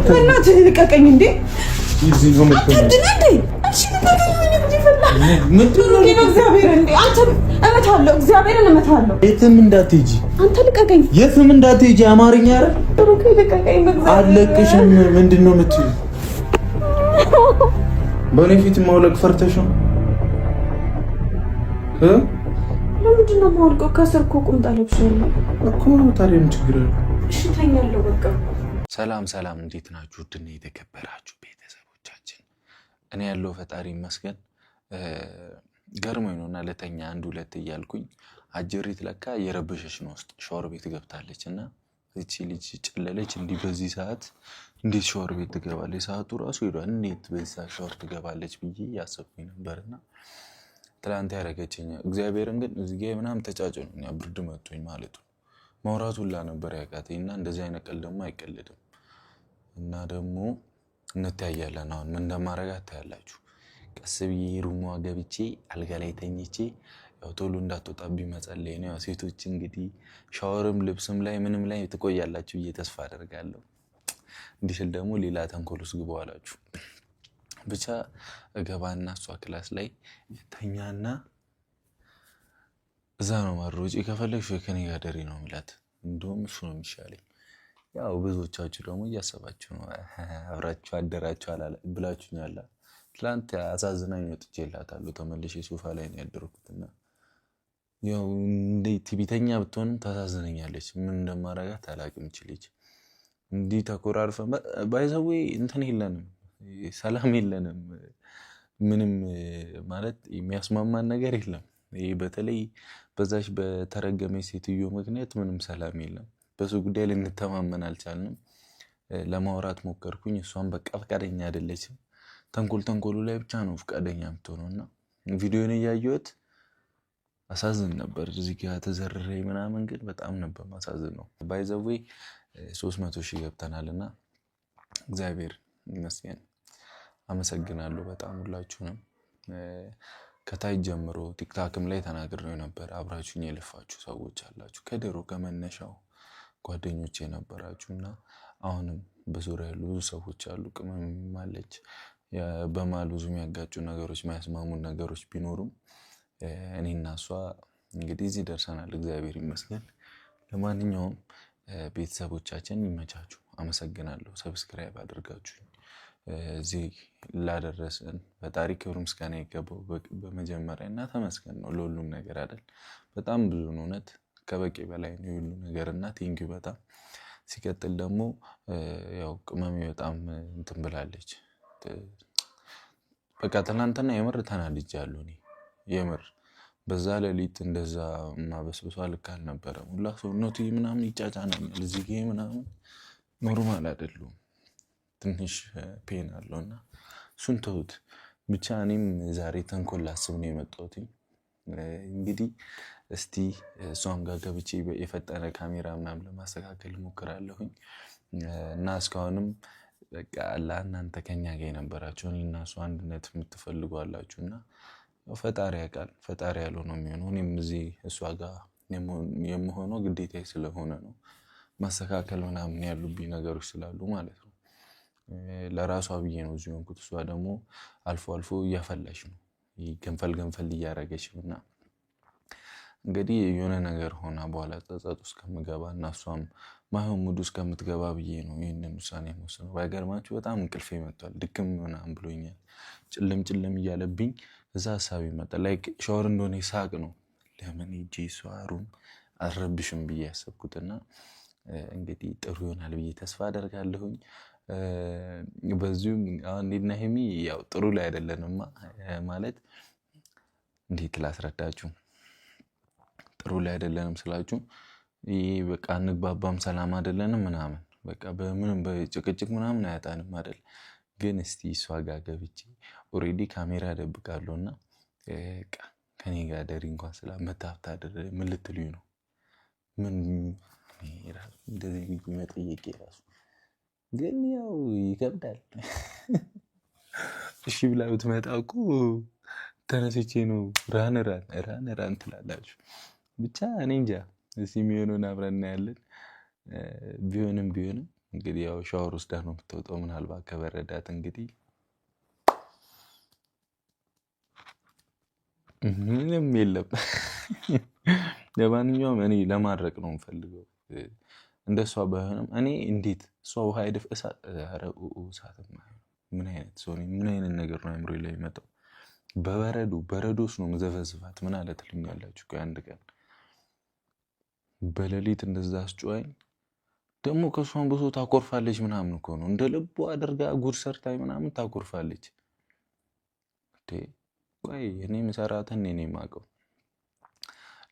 በእናትህ ልቀቀኝ እንዴ! እዚህ ነው የምትሆነው። እሺ ልቀቀኝ። ምንድን ነው እግዚአብሔር እንዴ! አንተ እመታለሁ፣ እግዚአብሔርን እመታለሁ። የትም እንዳትሄጂ አንተ ልቀቀኝ። የትም እንዳትሄጂ አማርኛ አይደል? ሩክ ልቀቀኝ በእግዚአብሔር። አለቅሽም። ምንድን ነው የምትይው? በእኔ ፊት ማውለቅ ፈርተሽ ነው? ለምንድን ነው የማወልቀው? ከስር እኮ ቁምጣ ለብሻለሁ እኮ። ታዲያ ምን ችግር አለው? እሺ ተኛለሁ በቃ። ሰላም ሰላም፣ እንዴት ናችሁ? ውድና የተከበራችሁ ቤተሰቦቻችን፣ እኔ ያለው ፈጣሪ ይመስገን። ገርሞኝ ነውና ለተኛ አንድ ሁለት እያልኩኝ አጀሪት ለካ የረበሸች ነው ውስጥ ሻወር ቤት ገብታለች እና እቺ ልጅ ጨለለች። እንዲህ በዚህ ሰዓት እንዴት ሻወር ቤት ትገባለች? ሰዓቱ ራሱ ሄዷል። እንዴት በዚህ ሰዓት ሻወር ትገባለች ብዬ ያሰብኩኝ ነበርና ትላንት ያደረገችኝ እግዚአብሔርን ግን እዚህ ጋር ምናምን ተጫጭኖኝ ብርድ መቶኝ ማለት ነው። ማውራቱላ ነበር ያቃተኝ እና እንደዚህ አይነት ቀልድ ደግሞ አይቀልድም። እና ደግሞ እንታያለን። አሁን ምን እንደማረጋት ታያላችሁ። ቀስ ብዬ ሩሟ ገብቼ አልጋ ላይ ተኝቼ ያው ቶሎ እንዳትወጣብኝ መጸለይ ነው። ያው ሴቶች እንግዲህ ሻወርም ልብስም ላይ ምንም ላይ ትቆያላችሁ ብዬ ተስፋ አደርጋለሁ። እንዲህ ስል ደግሞ ሌላ ተንኮል ውስጥ ግቡ አላችሁ። ብቻ እገባና እሷ ክላስ ላይ ተኛና እዛ ነው ማሮጪ ከፈለግሽ ከኔ ጋር ደሪ ነው የሚላት። እንደውም እሱ ነው የሚሻለኝ። ያው ብዙዎቻችሁ ደግሞ እያሰባችሁ ነው አብራችሁ አደራችሁ ብላችሁኛል። ትላንት አሳዝናኝ ወጥቼላታለሁ። ተመልሼ ሶፋ ላይ ነው ያደረኩትና ያው እንዴት ቢተኛ ብትሆንም ታሳዝነኛለች። ምን እንደማረጋት አላውቅም። ልጅ እንዲህ ተኮራርፈን ባይዘዌ እንትን የለንም፣ ሰላም የለንም። ምንም ማለት የሚያስማማን ነገር የለም። ይሄ በተለይ በዛች በተረገመች ሴትዮ ምክንያት ምንም ሰላም የለም። በሱ ጉዳይ ልንተማመን አልቻልንም። ለማውራት ሞከርኩኝ፣ እሷም በቃ ፈቃደኛ አይደለችም። ተንኮሉ ላይ ብቻ ነው ፈቃደኛ የምትሆነውና ቪዲዮን እያየሁት አሳዝን ነበር። እዚህ ጋር ተዘርረኝ ምናምን ግን በጣም ነበር ማሳዝን ነው። ባይዘዌ 300,000 ገብተናልና እግዚአብሔር ይመስገን። አመሰግናለሁ በጣም ሁላችሁንም። ከታይ ጀምሮ ቲክታክም ላይ ተናግሬው ነበር። አብራችሁኝ የለፋችሁ ሰዎች አላችሁ፣ ከድሮ ከመነሻው ጓደኞቼ የነበራችሁና አሁንም በዙሪያ ያሉ ብዙ ሰዎች አሉ። ቅመም አለች። በማል ብዙ የሚያጋጩ ነገሮች የሚያስማሙን ነገሮች ቢኖሩም እኔና እሷ እንግዲህ እዚህ ደርሰናል፣ እግዚአብሔር ይመስገን። ለማንኛውም ቤተሰቦቻችን ይመቻችሁ። አመሰግናለሁ ሰብስክራይብ አድርጋችሁ እዚህ ላደረሰን ፈጣሪ ክብር ምስጋና ይገባው በመጀመሪያ እና ተመስገን ነው ለሁሉም ነገር አይደል። በጣም ብዙ ነው፣ እውነት ከበቂ በላይ ነው ሁሉ ነገር እና ቴንኪው በጣም። ሲቀጥል ደግሞ ያው ቅመሜ በጣም እንትን ብላለች። በቃ ትናንትና የምር ተናድጃለሁ እኔ የምር። በዛ ሌሊት እንደዛ ማበስብሷ ልክ አልነበረም። ሁላ ሰውነቱ ምናምን ይጫጫናኛል እዚህ ጋር ምናምን ኖርማል አይደለም። ትንሽ ፔን አለውና እሱን ተውት። ብቻ እኔም ዛሬ ተንኮል ላስብ ነው የመጣሁት። እንግዲህ እስቲ እሷም ጋር ገብቼ የፈጠነ ካሜራ ምናምን ለማስተካከል ሞክራለሁኝ እና እስካሁንም በቃ ለእናንተ ከኛ ጋር የነበራችሁ እኔና እሷ አንድነት የምትፈልጉ አላችሁና ፈጣሪ ያውቃል። ፈጣሪ ያለው ነው የሚሆነው። እኔም እዚህ እሷ ጋር የምሆነው ግዴታዬ ስለሆነ ነው። ማስተካከል ምናምን ያሉብኝ ነገሮች ስላሉ ማለት ነው። ለራሷ ብዬ ነው እዚህ ሆንኩት። እሷ ደግሞ አልፎ አልፎ እያፈላሽ ነው፣ ገንፈል እያረገች ነውና እንግዲህ የሆነ ነገር ሆና በኋላ ጸጸት ውስጥ ከምገባ እና እሷም ማይሆን ሙድ ውስጥ ከምትገባ ብዬ ነው ይህንን ውሳኔ የምወስነው። ባይገርማችሁ በጣም እንቅልፌ መጥቷል፣ ድክም ምናምን ብሎኛል። ጭልም እያለብኝ እዛ ሀሳብ መጣ። ላይክ ሻወር እንደሆነ ሳቅ ነው ለምን ሂጄ እሷ ሩም አልረብሽም ብዬ ያሰብኩትና እንግዲህ ጥሩ ይሆናል ብዬ ተስፋ አደርጋለሁኝ። በዚሁም አሁን እኔና ሄሚ ያው ጥሩ ላይ አይደለንማ። ማለት እንዴት ላስረዳችሁ? ጥሩ ላይ አይደለንም ስላችሁ ይሄ በቃ እንግባባም ሰላም አይደለንም ምናምን በቃ በምንም በጭቅጭቅ ምናምን አያጣንም አይደል? ግን እስቲ እሷ ጋር ገብቼ ኦሬዲ ካሜራ ደብቃለሁና በቃ ከኔ ጋር ደሪ እንኳን ስላመጣፍታ አይደል? ምን ልትሉኝ ነው? ምን እንደዚህ መጠየቅ ራሱ ግን ያው ይከብዳል። እሺ ብላ ብትመጣ እኮ ተነስቼ ነው ራን ትላላችሁ። ብቻ እኔ እንጃ። እስኪ የሚሆነውን አብረን እናያለን። ቢሆንም እንግዲህ ያው ሻወር ወስዳ ነው የምትወጣው። ምናልባት ከበረዳት እንግዲህ ምንም የለም። ለማንኛውም እኔ ለማድረቅ ነው የምፈልገው እንደሷ ባይሆንም እኔ እንዴት እሷ ውሃ አይደፍ እሳት ምን አይነት ሰው ነኝ? ምን አይነት ነገር ነው አእምሮዬ ላይ የሚመጣው? በረዶስ ነው መዘፈዝፋት። ምን አለ ትሉኛላችሁ? አንድ ቀን በሌሊት እንደዛ አስጮኸኝ። ደግሞ ከእሷን ብሶ ታኮርፋለች ምናምን እኮ ነው እንደ ልቡ አድርጋ ጉድ ሰርታኝ ምናምን ታኮርፋለች። ቆይ እኔ የምሰራትን እኔ የማውቀው።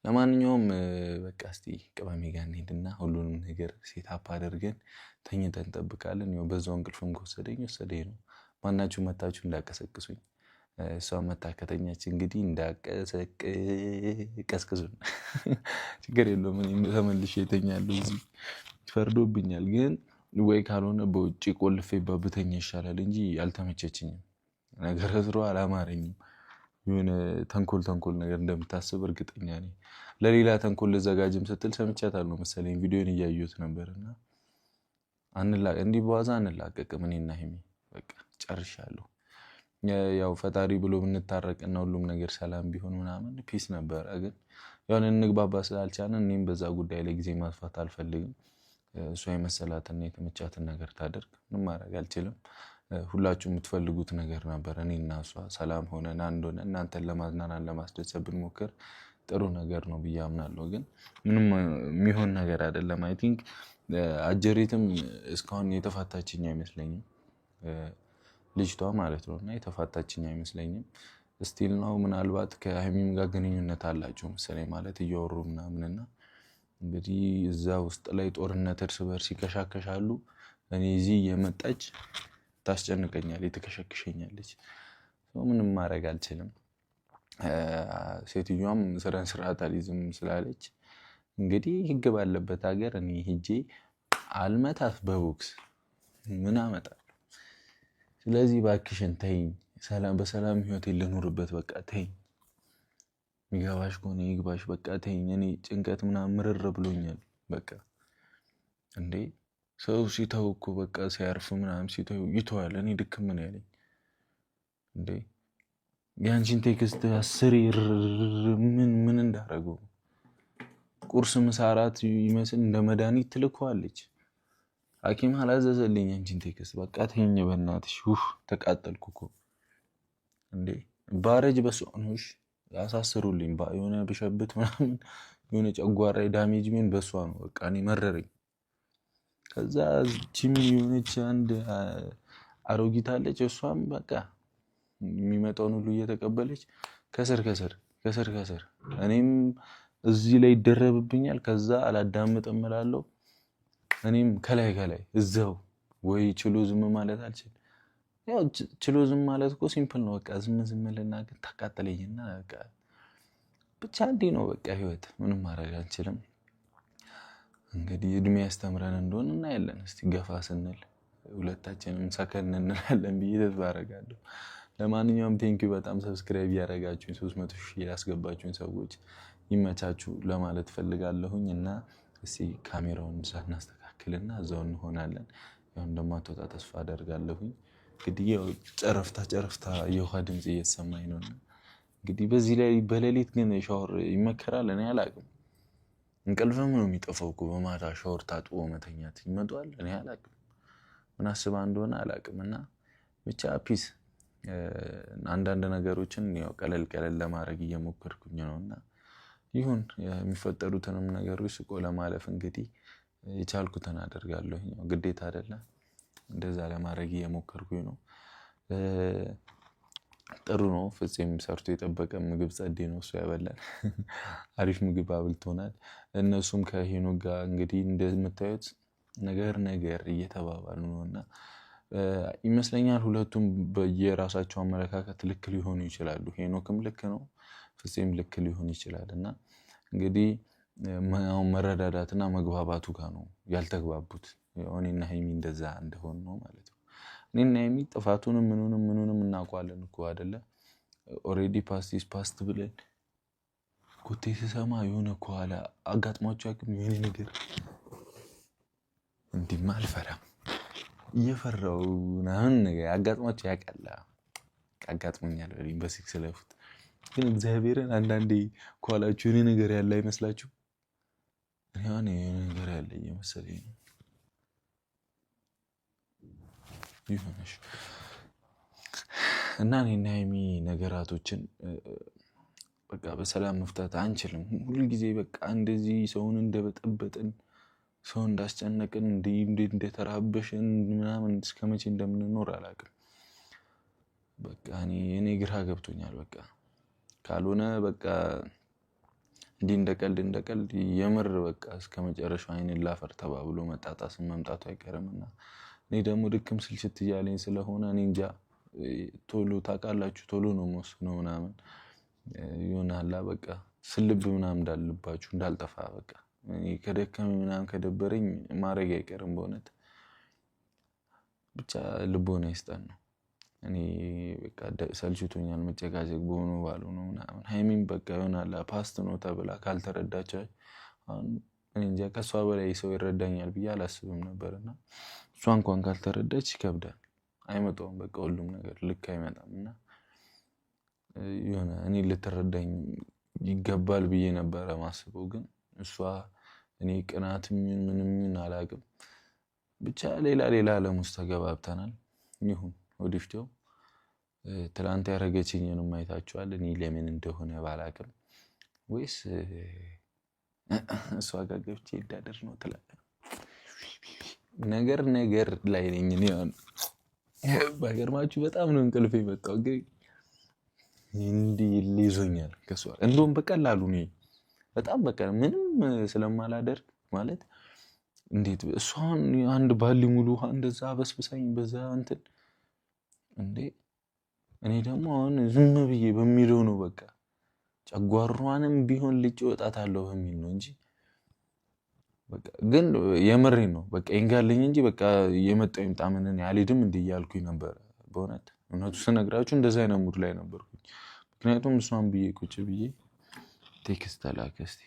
ለማንኛውም በቃ እስቲ ቅመሜ ጋር እንሂድና ሁሉንም ነገር ሴታፕ አድርገን ተኝተን እንጠብቃለን። ያው በዛው እንቅልፍም ከወሰደኝ ወሰደኝ ነው። ማናችሁ መታችሁ እንዳቀሰቅሱኝ። እሷ መታ ከተኛች እንግዲህ እንዳቀሰቅሱን ችግር የለውም። እኔም ተመልሼ እተኛለሁ። እዚህ ፈርዶብኛል፣ ግን ወይ ካልሆነ በውጭ ቆልፌባት ብተኛ ይሻላል እንጂ አልተመቸችኝም። ነገረ ስሯ አላማረኝም። የሆነ ተንኮል ነገር እንደምታስብ እርግጠኛ ነኝ። ለሌላ ተንኮል ልዘጋጅም ስትል ሰምቻታለሁ መሰለኝ። ቪዲዮን እያየሁት ነበርና እንዲህ በዋዛ አንላቀቅም። እኔና ሀይሚ በቃ ጨርሻለሁ። ያው ፈጣሪ ብሎ ብንታረቅና ሁሉም ነገር ሰላም ቢሆን ምናምን ፒስ ነበረ። ግን ያው እንግባባ ስላልቻለን እኔም በዛ ጉዳይ ላይ ጊዜ ማጥፋት አልፈልግም። እሷ የመሰላትና የተመቻትን ነገር ታደርግ። ምንም ማድረግ አልችልም። ሁላችሁ የምትፈልጉት ነገር ነበር። እኔና እሷ ሰላም ሆነን አንድ ሆነን እናንተን ለማዝናናት ለማስደሰት ብንሞክር ጥሩ ነገር ነው ብዬ አምናለሁ። ግን ምንም የሚሆን ነገር አይደለም። አይ ቲንክ አጀሬትም እስካሁን የተፋታችኝ አይመስለኝም፣ ልጅቷ ማለት ነው። እና የተፋታችኝ አይመስለኝም። ስቲል ነው ምናልባት ከሀይሚም ጋር ግንኙነት አላቸው መሰለኝ፣ ማለት እያወሩ ምናምንና እንግዲህ እዛ ውስጥ ላይ ጦርነት እርስ በርስ ይከሻከሻሉ። እኔ እዚህ እየመጣች ታስጨንቀኛለች፣ ትከሸክሸኛለች። ምንም ማድረግ አልችልም። ሴትዮዋም ስርዓት አልይዝም ስላለች እንግዲህ ህግ ባለበት ሀገር እኔ ሂጄ አልመታት በቦክስ ምን አመጣለሁ? ስለዚህ እባክሽን ተይኝ፣ በሰላም ህይወቴ ልኑርበት። በቃ ተይኝ። የሚገባሽ ከሆነ ይግባሽ። በቃ ተይኝ። እኔ ጭንቀት ምናምን ምርር ብሎኛል። በቃ እንዴ ሰው ሲተው እኮ በቃ ሲያርፍ ምናምን ሲተው ይተዋል። እኔ ድክም ምን ያለኝ እንዴ? የአንቺን ቴክስት አስር ምን እንዳደረገው ቁርስ ምሳ እራት ይመስል እንደ መድኃኒት ትልከዋለች። ሐኪም አላዘዘልኝ አንቺን ቴክስት። በቃ ተይኝ በእናትሽ። ተቃጠልኩ እኮ እንዴ። ባረጅ በሷ ነውሽ ያሳስሩልኝ። የሆነ ብሸብት ምናምን የሆነ ጨጓራ ዳሜጅ ምን በሷ ነው። በቃ እኔ መረረኝ። ከዛ ጂሚ የሆነች አንድ አሮጊት አለች። እሷም በቃ የሚመጣውን ሁሉ እየተቀበለች ከስር እኔም እዚህ ላይ ይደረብብኛል። ከዛ አላዳምጥም እላለሁ። እኔም ከላይ እዛው ወይ ችሎ ዝም ማለት አልችል። ያው ችሎ ዝም ማለት እኮ ሲምፕል ነው። በቃ ዝም ልናገር ታቃጠለኝና በቃ ብቻ እንዲህ ነው በቃ ህይወት። ምንም ማድረግ አንችልም። እንግዲህ እድሜ ያስተምረን እንደሆነ እናያለን። እስቲ ገፋ ስንል ሁለታችንም ሰከን እንላለን ብዬ ተስፋ አደርጋለሁ። ለማንኛውም ቴንኪው በጣም ሰብስክራይብ ያደረጋችሁኝ 300,000 ያስገባችሁኝ ሰዎች ይመቻችሁ ለማለት ፈልጋለሁኝ። እና እስቲ ካሜራውን ሳናስተካክልና እዛው እንሆናለን። ያው እንደማትወጣ ተስፋ አደርጋለሁኝ። እንግዲህ ያው ጨረፍታ የውሃ ድምጽ እየተሰማኝ ነው። እንግዲህ በዚህ ላይ በሌሊት ግን ሻወር ይመከራል? እኔ አላቅም። እንቅልፍም ነው የሚጠፋው እኮ በማታ ሻወር ታጥቦ መተኛት ይመጣል። እኔ አላቅም ምን አስባ እንደሆነ አላቅም። እና ብቻ ፒስ። አንዳንድ ነገሮችን ያው ቀለል ለማድረግ እየሞከርኩኝ ነውና ይሁን። የሚፈጠሩትንም ነገሮች ስቆ ለማለፍ እንግዲህ የቻልኩትን አደርጋለሁ። ግዴታ አይደለም። እንደዛ ለማድረግ እየሞከርኩኝ ነው። ጥሩ ነው። ፍፄም ሰርቶ የጠበቀ ምግብ ጸዴ ነው እሱ ያበላል። አሪፍ ምግብ አብልቶናል። እነሱም ከሄኖክ ጋር እንግዲህ እንደምታዩት ነገር እየተባባሉ ነውና ይመስለኛል ሁለቱም በየራሳቸው አመለካከት ልክ ሊሆኑ ይችላሉ። ሄኖክም ልክ ነው፣ ፍፄም ልክ ሊሆን ይችላል። እና እንግዲህ መረዳዳትና መግባባቱ ጋር ነው ያልተግባቡት። እኔና ሀይሚ እንደዛ እንደሆን ነው ማለት ነው። እኔና ሀይሚ ጥፋቱንም ምኑንም እናውቀዋለን እኮ አይደለ? ኦሬዲ ፓስት ፓስት ብለን ኮቴ ስሰማ የሆነ ከኋላ አጋጥሟቸው ያቅም የሆነ ነገር እንዲህማ አልፈራም። እየፈራው ምናምን ነገር አጋጥሟቸው ያውቃል። አጋጥሞኛል በሲክስ ለፉት ግን እግዚአብሔርን አንዳንዴ ከኋላችሁ የሆነ ነገር ያለ አይመስላችሁ? የሆነ ነገር ያለ እየመሰለኝ ነው። ይሆነሽ እና እኔና ሀይሚ ነገራቶችን በቃ በሰላም መፍታት አንችልም። ሁልጊዜ በቃ እንደዚህ ሰውን እንደበጠበጥን ሰው እንዳስጨነቅን እንዴት እንደተራበሽን ምናምን እስከመቼ እንደምንኖር አላውቅም። በቃ እኔ ግራ ገብቶኛል። በቃ ካልሆነ በቃ እንዲህ እንደቀልድ የምር በቃ እስከ መጨረሻው አይንን ላፈር ተባብሎ መጣጣስን መምጣቱ አይቀርምና እኔ ደግሞ ድክም ስልችት እያለኝ ስለሆነ እኔ እንጃ ቶሎ ታውቃላችሁ፣ ቶሎ ነው የምወስነው ምናምን ይሆናላ በቃ ስልብ ምናምን እንዳልባችሁ እንዳልጠፋ በቃ ከደከመኝ ምናምን ከደበረኝ ማድረግ አይቀርም። በእውነት ብቻ ልቦና ይስጠን ነው። እኔ በቃ ሰልችቶኛል መጨቃጨቅ በሆነ ባልሆነ ምናምን። ሀይሚም በቃ ይሆናላ ፓስት ነው ተብላ ካልተረዳቸው እኔ እንጃ ከእሷ በላይ ሰው ይረዳኛል ብዬ አላስብም ነበርና እሷ እንኳን ካልተረዳች ይከብዳል። አይመጣውም በቃ ሁሉም ነገር ልክ አይመጣም እና የሆነ እኔ ልትረዳኝ ይገባል ብዬ ነበረ ማስበው። ግን እሷ እኔ ቅናትም ምንም አላውቅም ብቻ ሌላ ዓለም ውስጥ ተገባብተናል። ይሁን ወዲፍቴው ትላንት ያደረገችኝንም አይታችኋል። እኔ ለምን እንደሆነ ባላውቅም ወይስ እሷ ጋር ገብቼ እንዳደር ነው ትላለህ። ነገር ላይ ነኝ እኔ አሁን ባይገርማችሁ በጣም ነው እንቅልፍ የመጣው። ግን እንዲህ ይዞኛል ከሷ እንደውም በቀላሉ ነው በጣም በቃ ምንም ስለማላደርግ ማለት እንዴት እሷን አንድ ባሊ ሙሉ ውሃ እንደዛ በስብሳኝ በዛ እንትን እንዴ እኔ ደግሞ አሁን ዝም ብዬ በሚለው ነው በቃ ጨጓሯንም ቢሆን ልጭ ወጣታለሁ በሚል ነው እንጂ በቃ ግን የምሬን ነው በቃ ይንጋልኝ እንጂ በቃ የመጣው ይምጣ ምን አልሄድም እንዴ እያልኩኝ ነበር። በእውነት እውነቱ ስነግራችሁ እንደዛ አይነት ሙድ ላይ ነበርኩኝ። ምክንያቱም እሷን ብዬ ቁጭ ብዬ ቴክስት ተላከ እስቲ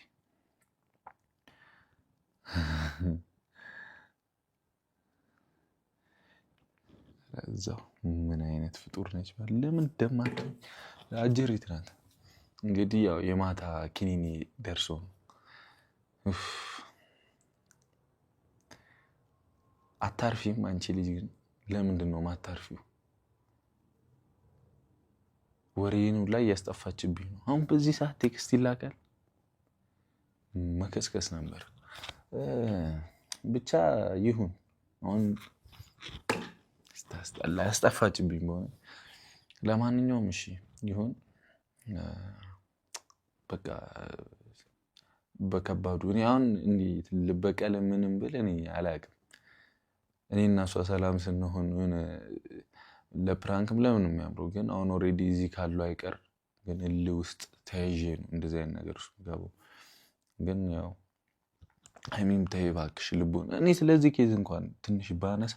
እዛው ምን አይነት ፍጡር ነች ለምን ደማት አጀሪት ናት። እንግዲህ ያው የማታ ኪኒኒ ደርሶ አታርፊም አንቺ ልጅ ግን ለምንድን ነው ማታርፊው? ወሬኑ ላይ ያስጠፋችብኝ ነው። አሁን በዚህ ሰዓት ቴክስት ይላካል መከስከስ ነበር። ብቻ ይሁን አሁን ስታስጠላ ያስጠፋችብኝ በሆነ ለማንኛውም እሺ ይሁን በቃ በከባዱ እኔ አሁን እንዴት ልበቀል ምንም ብል እኔ አላውቅም። እኔና እሷ ሰላም ስንሆን ለፕራንክም ለምን የሚያምረው ግን አሁን ኦሬዲ እዚህ ካለው አይቀር ግን እልህ ውስጥ ተያይዤ ነው እንደዚህ አይነት ነገር ውስጥ ገባው። ግን ያው ሀይሚም ተይ እባክሽ ልቦና እኔ ስለዚህ ኬዝ እንኳን ትንሽ ባነሳ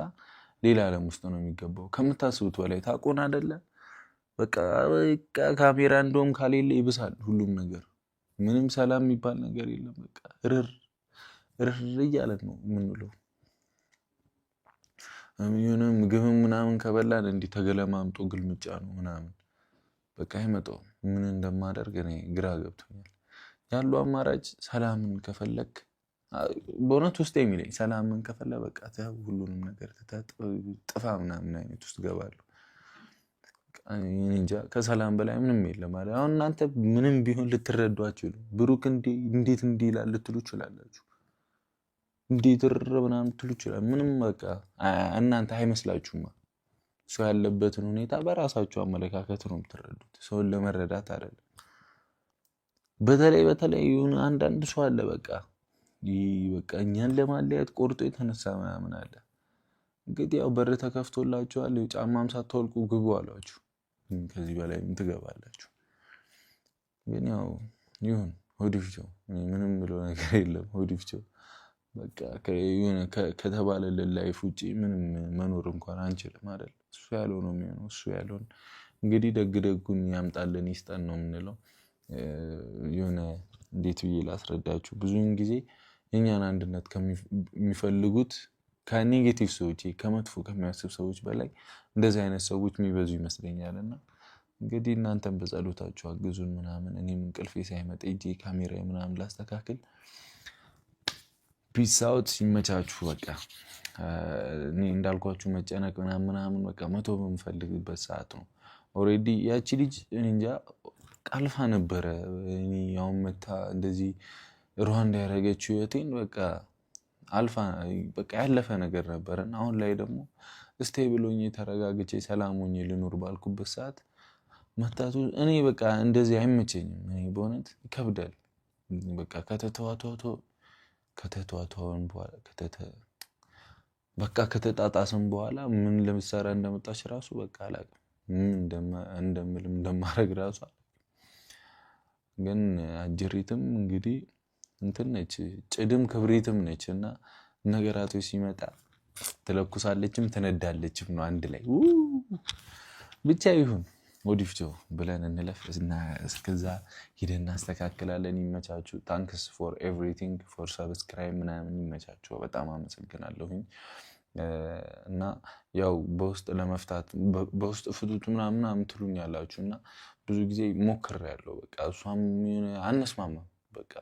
ሌላ ዓለም ውስጥ ነው የሚገባው ከምታስቡት በላይ ታቆን አይደለ በቃ ካሜራ እንደውም ካሌለ ይብሳል ሁሉም ነገር ምንም ሰላም የሚባል ነገር የለም። በቃ ርር እያለ ነው የምንውለው። የሆነ ምግብም ምናምን ከበላን እንዲህ ተገለማምጦ ግልምጫ ነው ምናምን በቃ አይመጣውም። ምን እንደማደርግ እኔ ግራ ገብቶኛል። ያለው አማራጭ ሰላምን ከፈለክ በእውነት ውስጥ የሚለኝ ሰላምን ከፈለክ በቃ ሁሉንም ነገር ጥፋ ምናምን አይነት ውስጥ ገባለሁ። እንጃ ከሰላም በላይ ምንም የለም ማለት አሁን እናንተ ምንም ቢሆን ልትረዷችሁ ብሩክ እንዴት እንዲህ ይላል ልትሉ ትችላላችሁ። እንዴት ምናምን ትሉ ይችላል ምንም በቃ እናንተ አይመስላችሁም። ሰው ያለበትን ሁኔታ በራሳችሁ አመለካከት ነው የምትረዱት ሰውን ለመረዳት አይደለም። በተለይ አንዳንድ ሰው አለ በቃ እኛን ለማለያየት ቆርጦ የተነሳ ምናምን አለ። እንግዲህ ያው በር ተከፍቶላችኋል ጫማም ሳትወልቁ ግቡ አሏችሁ። ከዚህ በላይ ምን ትገባላችሁ? ግን ያው ይሁን ሆዲፍቸው ምንም ብሎ ነገር የለም። ሆዲፍቸው በቃ ከተባለልን ላይፍ ውጪ ምንም መኖር እንኳን አንችልም አይደል? እሱ ያለው ነው የሚሆነው። እሱ ያለውን እንግዲህ ደጉን ያምጣልን ይስጠን ነው የምንለው። የሆነ እንዴት ብዬ ላስረዳችሁ፣ ብዙውን ጊዜ የኛን አንድነት ከሚፈልጉት ከኔጌቲቭ ሰዎች ከመጥፎ ከሚያስብ ሰዎች በላይ እንደዚህ አይነት ሰዎች የሚበዙ ይመስለኛል። እና እንግዲህ እናንተም በጸሎታችሁ አግዙን ምናምን። እኔም እንቅልፌ ሳይመጣ እጄ ካሜራ ምናምን ላስተካክል። ፒስ አውት። ሲመቻችሁ በቃ እኔ እንዳልኳችሁ መጨነቅ ምናምን በቃ መቶ በምፈልግበት ሰዓት ነው። ኦልሬዲ ያቺ ልጅ እንጃ ቃልፋ ነበረ። እኔ ያው መታ እንደዚህ ሩዋንዳ ያደረገችው ህይወቴን በቃ አልፋ በቃ ያለፈ ነገር ነበርና አሁን ላይ ደግሞ ስቴብል ሆኜ ተረጋግቼ ሰላም ሆኜ ልኖር ባልኩበት ሰዓት መታቱ እኔ በቃ እንደዚህ አይመቸኝም። እኔ በእውነት ይከብዳል። በቃ ከተተዋተውን በኋላ በቃ ከተጣጣስም በኋላ ምን ለምሳሌ እንደመጣች ራሱ በቃ አላውቅም። እንደምልም እንደማረግ ራሱ ግን አጀሪትም እንግዲህ እንትን ነች፣ ጭድም ክብሪትም ነች እና ነገራቶች ሲመጣ ትለኩሳለችም ትነዳለችም ነው አንድ ላይ። ብቻ ይሁን ወዲፍቶ ብለን እንለፍ እና እስከዛ ሄደን እናስተካክላለን። ይመቻችሁ። ታንክስ ፎር ኤቭሪቲንግ ፎር ሰብስክራይብ ምናምን ይመቻችሁ። በጣም አመሰግናለሁኝ። እና ያው በውስጥ ለመፍታት በውስጥ ፍቱት ምናምን ትሉኛላችሁ እና ብዙ ጊዜ ሞክሬያለሁ። በቃ እሷም አነስማማም በቃ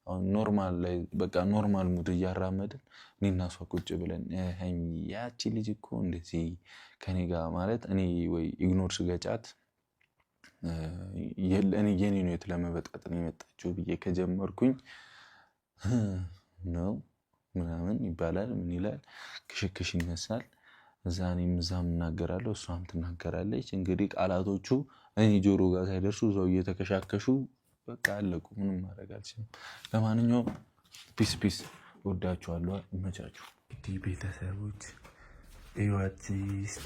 አሁን ኖርማል ላይ በቃ ኖርማል ሙድ እያራመድን እኔና እሷ ቁጭ ብለን ያቺ ልጅ እኮ እንደዚህ ከኔ ጋር ማለት እኔ ወይ ኢግኖር ስገጫት እኔ የኔ ነው ለመበጣጠን የመጣችው ብዬ ከጀመርኩኝ ነው ምናምን ይባላል። ምን ይላል ክሽክሽ ይነሳል። እዛ እኔም እዛም እናገራለሁ፣ እሷም ትናገራለች። እንግዲህ ቃላቶቹ እኔ ጆሮ ጋር ሳይደርሱ እዛው እየተከሻከሹ በቃ አለቁ። ምንም ማድረግ አልችልም። ለማንኛውም ፒስ ፒስ፣ ወዳችኋለሁ። ይመቻችሁ። እንግዲህ ቤተሰቦች እዩዋት እስቲ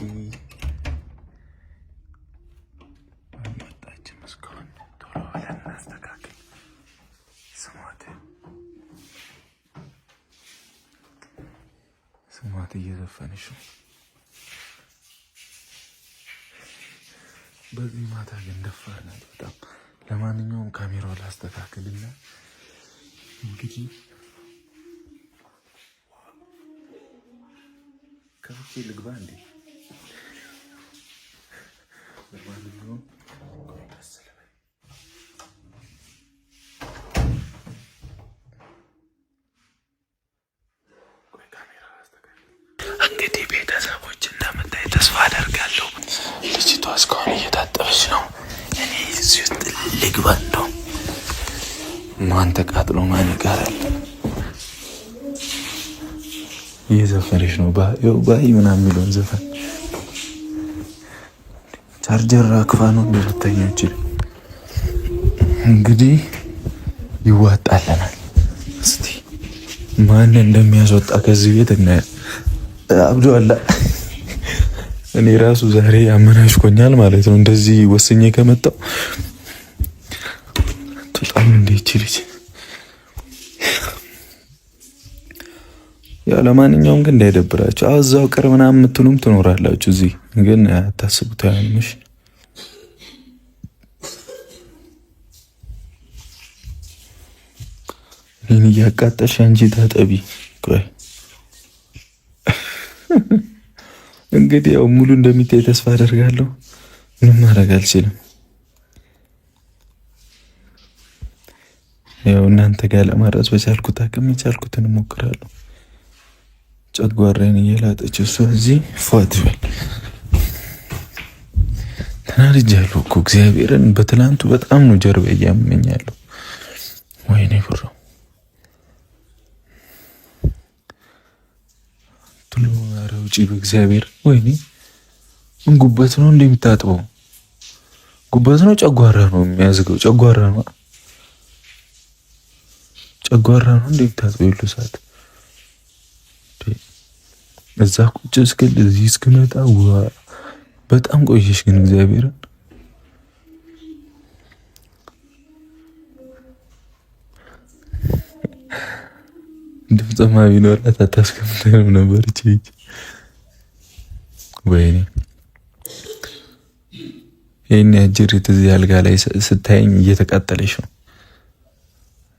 አልመጣችም እስካሁን። ቶሎ ብለን እናስተካክል። ስሟት እየዘፈነች ነው። በዚህ ማታ ግን ደፋር ናት በጣም። ለማንኛውም ካሜራው ላስተካክልና እንግዲህ ከፍቼ ልግባ እንዴ? ለማንኛውም እንግዲህ ቤተሰቦች እንደምታይ ተስፋ አደርጋለሁ። ልጅቷ እስካሁን እየታጠበች ነው። እኔ እዚህ ውስጥ ልግባ እንደው ማን ተቃጥሎ ማን ይቀራል? እየዘፈነች ነው ባይ ምናምን የሚለውን ዘፈን ቻርጀር አክፋ ነው እንደተኛች። እንግዲህ ይዋጣልናል። እስቲ ማን እንደሚያስወጣ ከዚህ ቤት እናያለን። አብዱአላ እኔ ራሱ ዛሬ አመናሽኮኛል ማለት ነው። እንደዚህ ወስኜ ከመጣው በጣም ልጅ ያው ለማንኛውም ግን እንዳይደብራችሁ እዛው ቅር ምናምን የምትሉም ትኖራላችሁ። እዚህ ግን አታስቡት። ያንምሽ እኔን እያቃጠልሽ አንቺ ታጠቢ። ቆይ እንግዲህ ያው ሙሉ እንደሚታይ ተስፋ አደርጋለሁ። ምንም ማድረግ አልችልም። ያው እናንተ ጋር ለማድረስ በቻልኩት አቅም የቻልኩትን እሞክራለሁ። ጨጓራዬን እየላጠች እሷ እዚህ ፏት በል። ተናድጃለሁ እኮ እግዚአብሔርን። በትላንቱ በጣም ነው ጀርባ እያመኛለሁ። ወይኔ ብሮ ትሎ ኧረ ውጪ በእግዚአብሔር። ወይኔ ምን ጉበት ነው እንደሚታጥበው? ጉበት ነው ጨጓራ ነው የሚያዝገው? ጨጓራ ነው እንደሚታጥበው? ይሉ ሰዓት እዛ ቁጭ እስክል እዚህ እስክመጣ በጣም ቆየሽ። ግን እግዚአብሔርን ድምፅማ ቢኖራት አታስቀምጠንም ነበር እቺ። ወይኔ ይሄን አጀሪት እዚህ አልጋ ላይ ስታየኝ እየተቃጠለች ነው።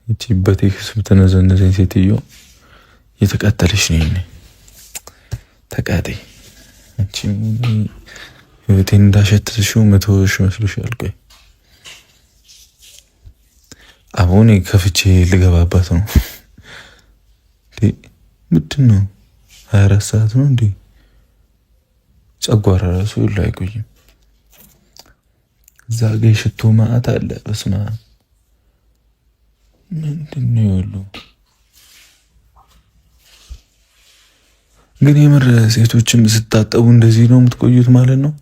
እቺ በቴክስ ምትነዘነዘኝ ሴትዮ እየተቃጠለች ነው። ተቃጠይ። አንቺ ህይወቴን እንዳሸተትሽው መተውሽ መስሎሻል? ቆይ አሁን ከፍቼ ልገባባት ነው። ምንድን ነው 24 ሰዓት ነው እንዴ? ጨጓራ ራሱ ይሉ አይቆይም። እዛ ጋ የሽቶ ማዕት አለ። በስመ አብ ምንድን ነው ያሉ? ግን የምር ሴቶችም ስታጠቡ እንደዚህ ነው የምትቆዩት ማለት ነው?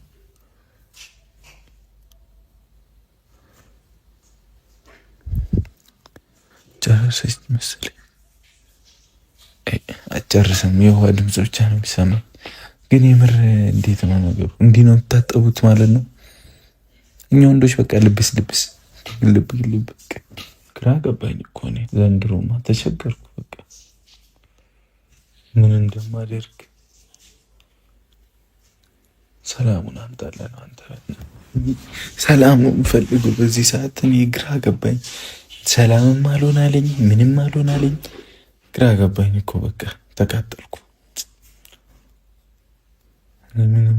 ጨረሰች መሰለኝ። አጨርስም የውሃ ድምፅ ብቻ ነው የሚሰማኝ። ግን የምር እንዴት ነው ነገሩ? እንዲህ ነው የምታጠቡት ማለት ነው? እኛ ወንዶች በቃ ልብስ ልብ ግራ ገባኝ እኮ እኔ ዘንድሮማ ተቸገርኩ። በቃ ምን እንደማደርግ ሰላሙን አምጣለን። አንተ ሰላሙን ፈልጉ በዚህ ሰዓት እኔ ግራ ገባኝ። ሰላምም አልሆን አለኝ፣ ምንም አልሆን አለኝ። ግራ ገባኝ እኮ በቃ ተቃጠልኩ። ምንም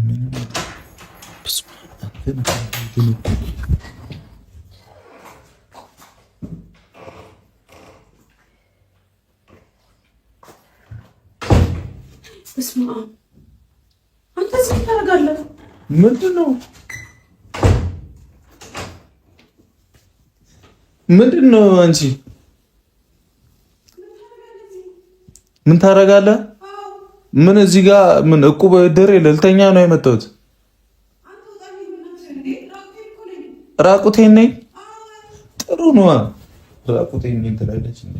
በስመ አብ አንተ እዚህ ታደርጋለህ? ምንድን ነው አንቺ ምን ታደርጋለህ? ምን እዚህ ጋር ምን እቁብ ድሬ ልልተኛ ነው የመጣሁት? ራቁቴን ነኝ። ጥሩ ነዋ። ራቁቴን ነኝ ትላለች እንዴ?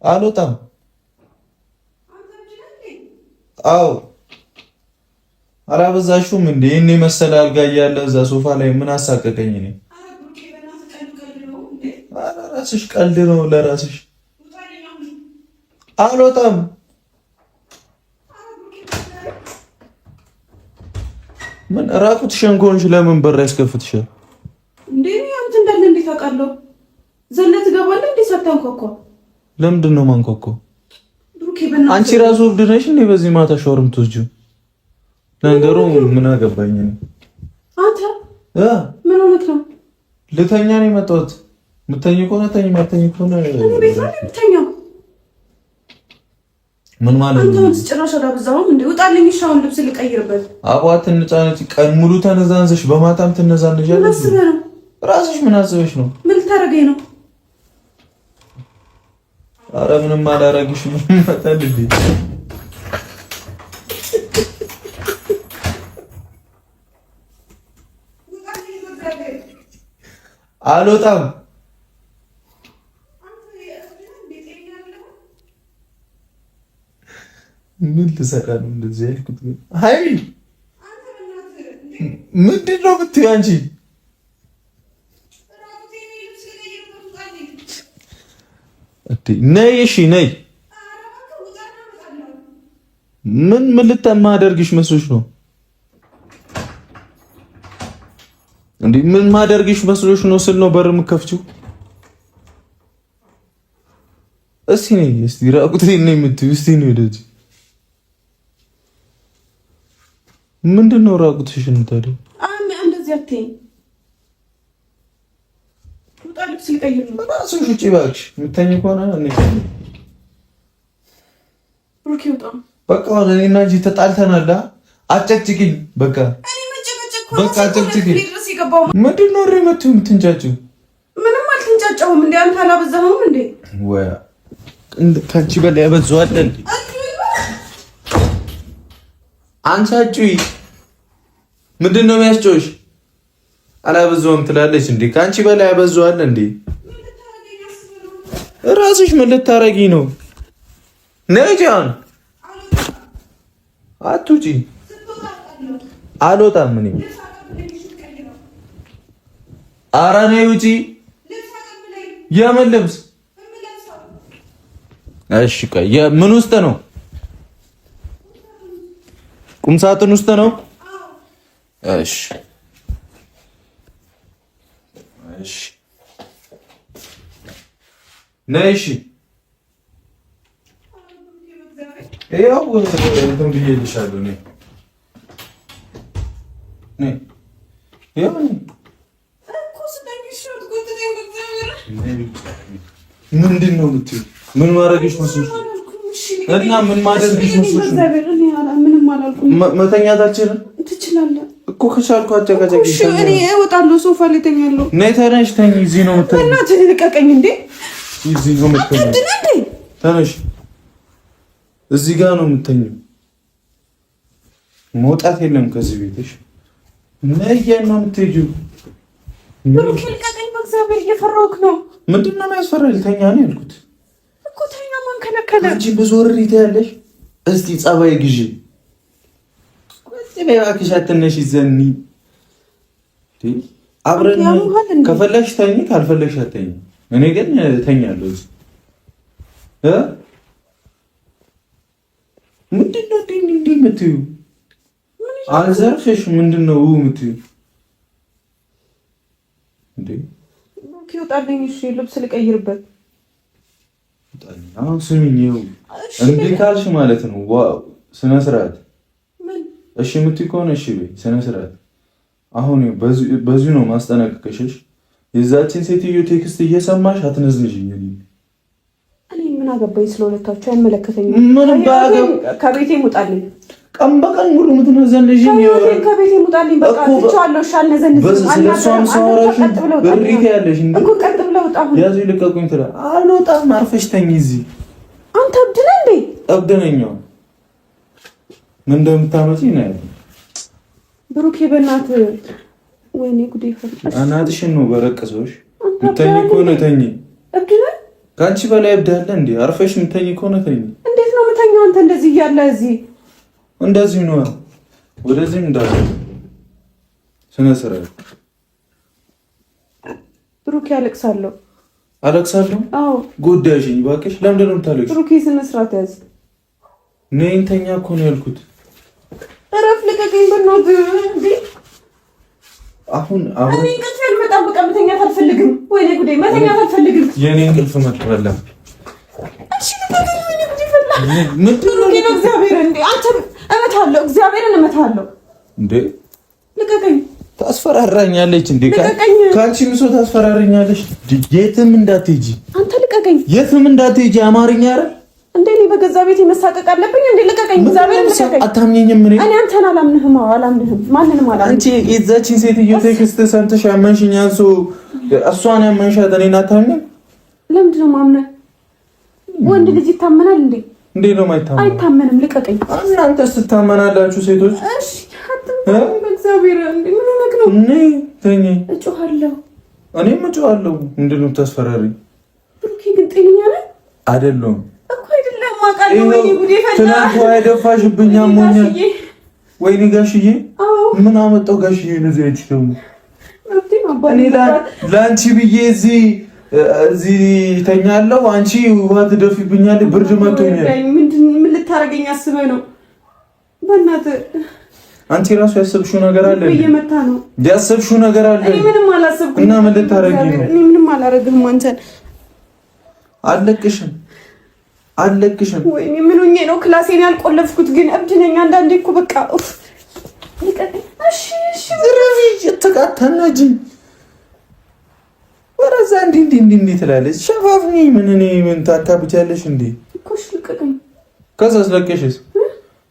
አልወጣም። አዎ አላበዛሽውም እንዴ? እኔ መሰለ አልጋ እያለ እዛ ሶፋ ላይ ምን አሳቀቀኝ? እኔ ራስሽ ቀልድ ነው ለራስሽ። አልወጣም። ምን ራቁትሽን ከሆንሽ ለምን በር ያስከፍትሻል እንዴ? አንተ እንዳለ እንዴት አውቃለሁ? ዘለት ገባለ እንዴ ሳታንኳኳ? ለምንድን ነው ማንኳኳ? አንቺ ራሱ እብድ ነሽ እንዴ? በዚህ ማታ ሻወር የምትወስጂው? ነገሩ ምን አገባኝ ነው? አንተ ምን ሆነህ ነው? ልተኛ ነው የመጣሁት። ምተኝ ከሆነ ተኝ፣ ማተኝ ከሆነ ቤት ነው የምተኛው። ምን ማለት ነው? አንተ ጭራሽ አላበዛሁም እንዴ? ውጣልኝ። ሻውን ልብስ ልቀይርበት። አቧት ትንጫነች። ቀን ሙሉ ተነዛንዘሽ በማታም ትነዛንዣለሽ። ራስሽ ምን አስበሽ ነው? ምን ልታረገኝ ነው? አረ ምንም አላረግሽም። መጣል እንዴ? አልወጣም። ምን ልሰራ ነው እንደዚህ ያልኩት? ግን ሃይ ምንድን ነው የምትይው አንቺ? ነይ እሺ ነይ። ምን ልታማደርግሽ መስሎሽ ነው እንዴ? ምን ማደርግሽ መስሎሽ ነው ስል ነው በር የምከፍቺው? እስቲ ነይ እስቲ ራቁቴን ነኝ የምትይው? እስቲ ነይ ወደዚህ። ምንድን ነው ራቁትሽን ታዲያ? እንደዚህ አትይኝ። ውጣ ልብስ ልቀይር ነው። እራስሽ ውጪ እባክሽ። የምተኝ ከሆነ እኔ ብሩክ ይውጣ። በቃ እኔና እንጂ ተጣልተናል። አጨቅጭቂኝ በቃ በቃ አጨቅጭቂኝ። ምንድን ነው የምትንጫጭው? ምንም አልተንጫጫሁም። እንደ አንተ አላበዛኸውም እንዴ? ወይ ከአንቺ በላይ ያበዛዋል እንዴ? አንቺ አጭይ ምንድን ነው የሚያስጨውሽ? አላበዛውም ትላለች እንዴ? ከአንቺ በላይ ያበዛዋል እንዴ? ራስሽ ምን ልታረጊ ነው? ነይ ጃን አትውጪ። አልወጣም እኔ። ኧረ ነይ ውጪ። የምን ልብስ? እሺ ቆይ ምን ውስጥ ነው? ቁም ሳጥን ውስጥ ነው? እሺ እሺ ነይ። እሺ ያው እንትን ብዬልሻለሁ ነይ ነይ ያው ምንድን ነው የምትይው? ምን ማድረግሽ መስሎሽ እና ምን ማድረግሽ መስሎሽ? መተኛታችንን ትችላለህ እኮ ከቻልኩ አጨቃጨቂ። እሺ እኔ እወጣለሁ፣ ሶፋ ላይ እተኛለሁ። ነይ ተነሽ፣ ተኝ። እዚህ ነው የምትተኝ። እናትህ ልቀቀኝ እንዴ! እዚህ ነው የምትተኝ። ተነሽ፣ እዚህ ጋር ነው የምትተኝው። መውጣት የለም ከዚህ ቤትሽ። ነይ ነው የምትሄጂው። ብሩክ ልቀቀኝ፣ በእግዚአብሔር እየፈራሁህ ነው። ምንድን ነው የሚያስፈራኝ? ልተኛ ነው ያልኩት እኮ። ተኛ። ማን ከለከለ? አንቺ ብዙ ወሬት ያለሽ። እስቲ ጸባይ ግዢ። እባክሽ አትነሽ፣ ዘኒ አብረን ከፈለግሽ ተኝ፣ ካልፈለግሽ አትተኝ። እኔ ግን ተኛለሁ እዚህ ምንድን ነው እንዲህ የምትይው? አልዘርፍሽ ምንድን ነው የምትይው እንዴ? ይወጣልኝ። እሺ ልብስ ልቀይርበት። አሁን ስሚኝ፣ እምቢ ካልሽ ማለት ነው ስነ ስርዓት። እሺ የምትይ ከሆነ እሺ በይ፣ ስነ ስርዓት። አሁን በዚሁ ነው ማስጠነቀቅሽ። የዛችን ሴትዮ ቴክስት እየሰማሽ አትነዝንሽኝ። እኔ ምን አገባኝ ስለሁለታችሁ? አይመለከተኝም። ምን ባገብ ከቤቴ ሙጣልኝ። ቀን በቀን ሙሉ ምትነዘንሽኝ ከቤቴ ሙጣልኝ። በቃ ትቻለሁ። እሺ አልነዘንሽም። ስለሷም ሳወራሽ ብሪት ያለሽ እንዴ እኮ ቀጥ ብለው ወጣሁ። ያዙ ይልቀቁኝ ትላ። አልወጣም፣ አርፈሽ ተኝ እዚህ። አንተ እብድ ነህ እንዴ? እብድ ነኝ። ምን እንደምታመጪ ነው ያለው ብሩኬ። በእናትህ ወይኔ ጉዴ ፈርጥ። እናትሽን ነው በረቀሰሽ። ምተኝ ከሆነ ተኝ። እብድ ነህ? ከአንቺ በላይ እብድ አለ እንዴ? አርፈሽ ምተኝ ከሆነ ተኝ። እንዴት ነው የምተኛው አንተ እንደዚህ እያለ? እዚህ እንደዚህ ነው። ወደዚህ እንዳለ ስነ ስርዓት። ብሩኬ አለቅሳለሁ። አለቅሳለሁ? አዎ። ጎዳሽኝ እባክሽ። ለምንድን ነው የምታለቅሽው? ብሩኬ ስነ ስርዓት ያዝ። ነይ እንተኛ እኮ ነው ያልኩት። እረፍ፣ ልቀቀኝ በእናትህ እንዴ! አሁን እኔ እንቅልፍ አልመጣም። በቃ መተኛት አልፈልግም። ወይኔ ጉዴ፣ መተኛት አልፈልግም። የኔ እንቅልፍ መጥቷል። እሺ ልቀቀኝ። ወይኔ ጉዴ ፈላ። ምንድን ነው እግዚአብሔር እንዴ! አንተ እመታለሁ፣ እግዚአብሔርን እመታለሁ እንዴ! ልቀቀኝ። ታስፈራራኛለች እንዴ? ልቀቀኝ። ካንቺ ምሶ ታስፈራራኛለች። የትም እንዳትሄጂ አንተ ልቀቀኝ። የትም እንዳትሄጂ። አማርኛ አይደል እንዴ? እኔ በገዛ ቤት መሳቀቅ አለብኝ እንዴ? ልቀቀኝ፣ እግዚአብሔርን ልቀቀኝ። አታምኚኝም? እኔ አንተን አላምንህም። አላምንህም፣ ማንንም አላምንህም። አንቺ የዛችን ሴትዮ ቴክስት ሰምተሽ ያመንሽኝ አንሱ እሷን ያመንሻት እኔን አታምኚም? ለምንድን ነው ማምነህ? ወንድ ልጅ ይታመናል እንዴ? እንዴ ነው የማይታመነው? አይታመንም። ልቀቀኝ። እናንተስ ትታመናላችሁ ሴቶች? እሺ አትምጣኝ፣ በእግዚአብሔር እንዴ! ምን ሆነህ ነው? ነይ ተኝ። እጮሃለሁ። እኔም እጮሃለሁ። ምንድን ነው የምታስፈራሪኝ? ብሩኬ ግን ጤነኛ ነህ? አይደለሁም እኮ አይደለም። አውቃለሁ። ወይኔ ጉዴ ፈላ። ትናንት አይደፋሽብኝ፣ አሞኛል። ወይኔ ጋሽዬ፣ ምን አመጣው ጋሽዬ? ለዚህ አይች ደግሞ እኔ ለአንቺ ብዬ እዚህ ተኛለሁ። አንቺ ውሃ ትደፊብኛለሽ። ብርድ መቶኛል። ምን ልታረገኝ አስበህ ነው? በእናትህ አንቺ ራሱ ያሰብሽው ነገር አለ። እየመታ ነው ያሰብሽው ነገር አለ። እኔ ምንም አላሰብኩም። እና ምን ልታረጊ ነው? እኔ ምንም አላረግህም። አንተን አለቅሽም። ወይኔ ምን ሆኜ ነው ክላሴን ያልቆለፍኩት? ግን እብድ ነኝ አንዳንዴ እኮ በቃ እሺ ዝረፊ ተቃተናጂ ወራዛ እንዲህ ትላለች። ሸፋፍኝ ምን ታካብቻለሽ እንዴ? እኮ እሺ ልቀቀኝ። ከዛስ ለቀሽስ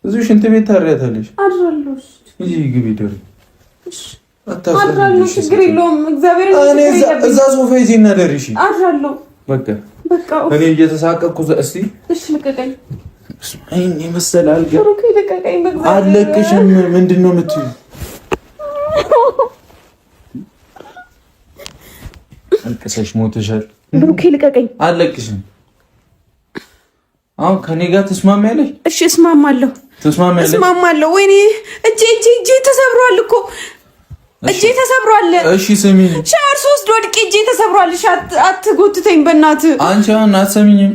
እዚሁ ሽንት ቤት ታሪያታለሽ። አድራለሁ። እሺ ግቢ ደር አድራለሁ። ችግር የለውም። እግዚአብሔር እዛ ሶፋ ይዤና ደርሺ። አድራለሁ። በቃ እኔ እየተሳቀቅኩ እስቲ እሺ ልቀቀኝ። አይኔ መሰለ አልጋ ብሩኬ ልቀቀኝ። በእግዚአብሔር አለቅሽም። ምንድን ነው የምትይው? አልቅሰሽ ሞተሻል። ብሩኬ ልቀቀኝ። አለቅሽም። አሁን ከኔ ጋር ትስማሚያለሽ? እሺ እስማማለሁ። እስማማለሁ። ወይኔ እጄ ተሰብሯል እኮ እጄ ተሰብሯል። እሺ ስሚኝ፣ ሻወር ሶስት ወድቄ እጄ ተሰብሯል። እሺ አትጎትተኝ በእናትህ። አንቺ አሁን አትሰሚኝም?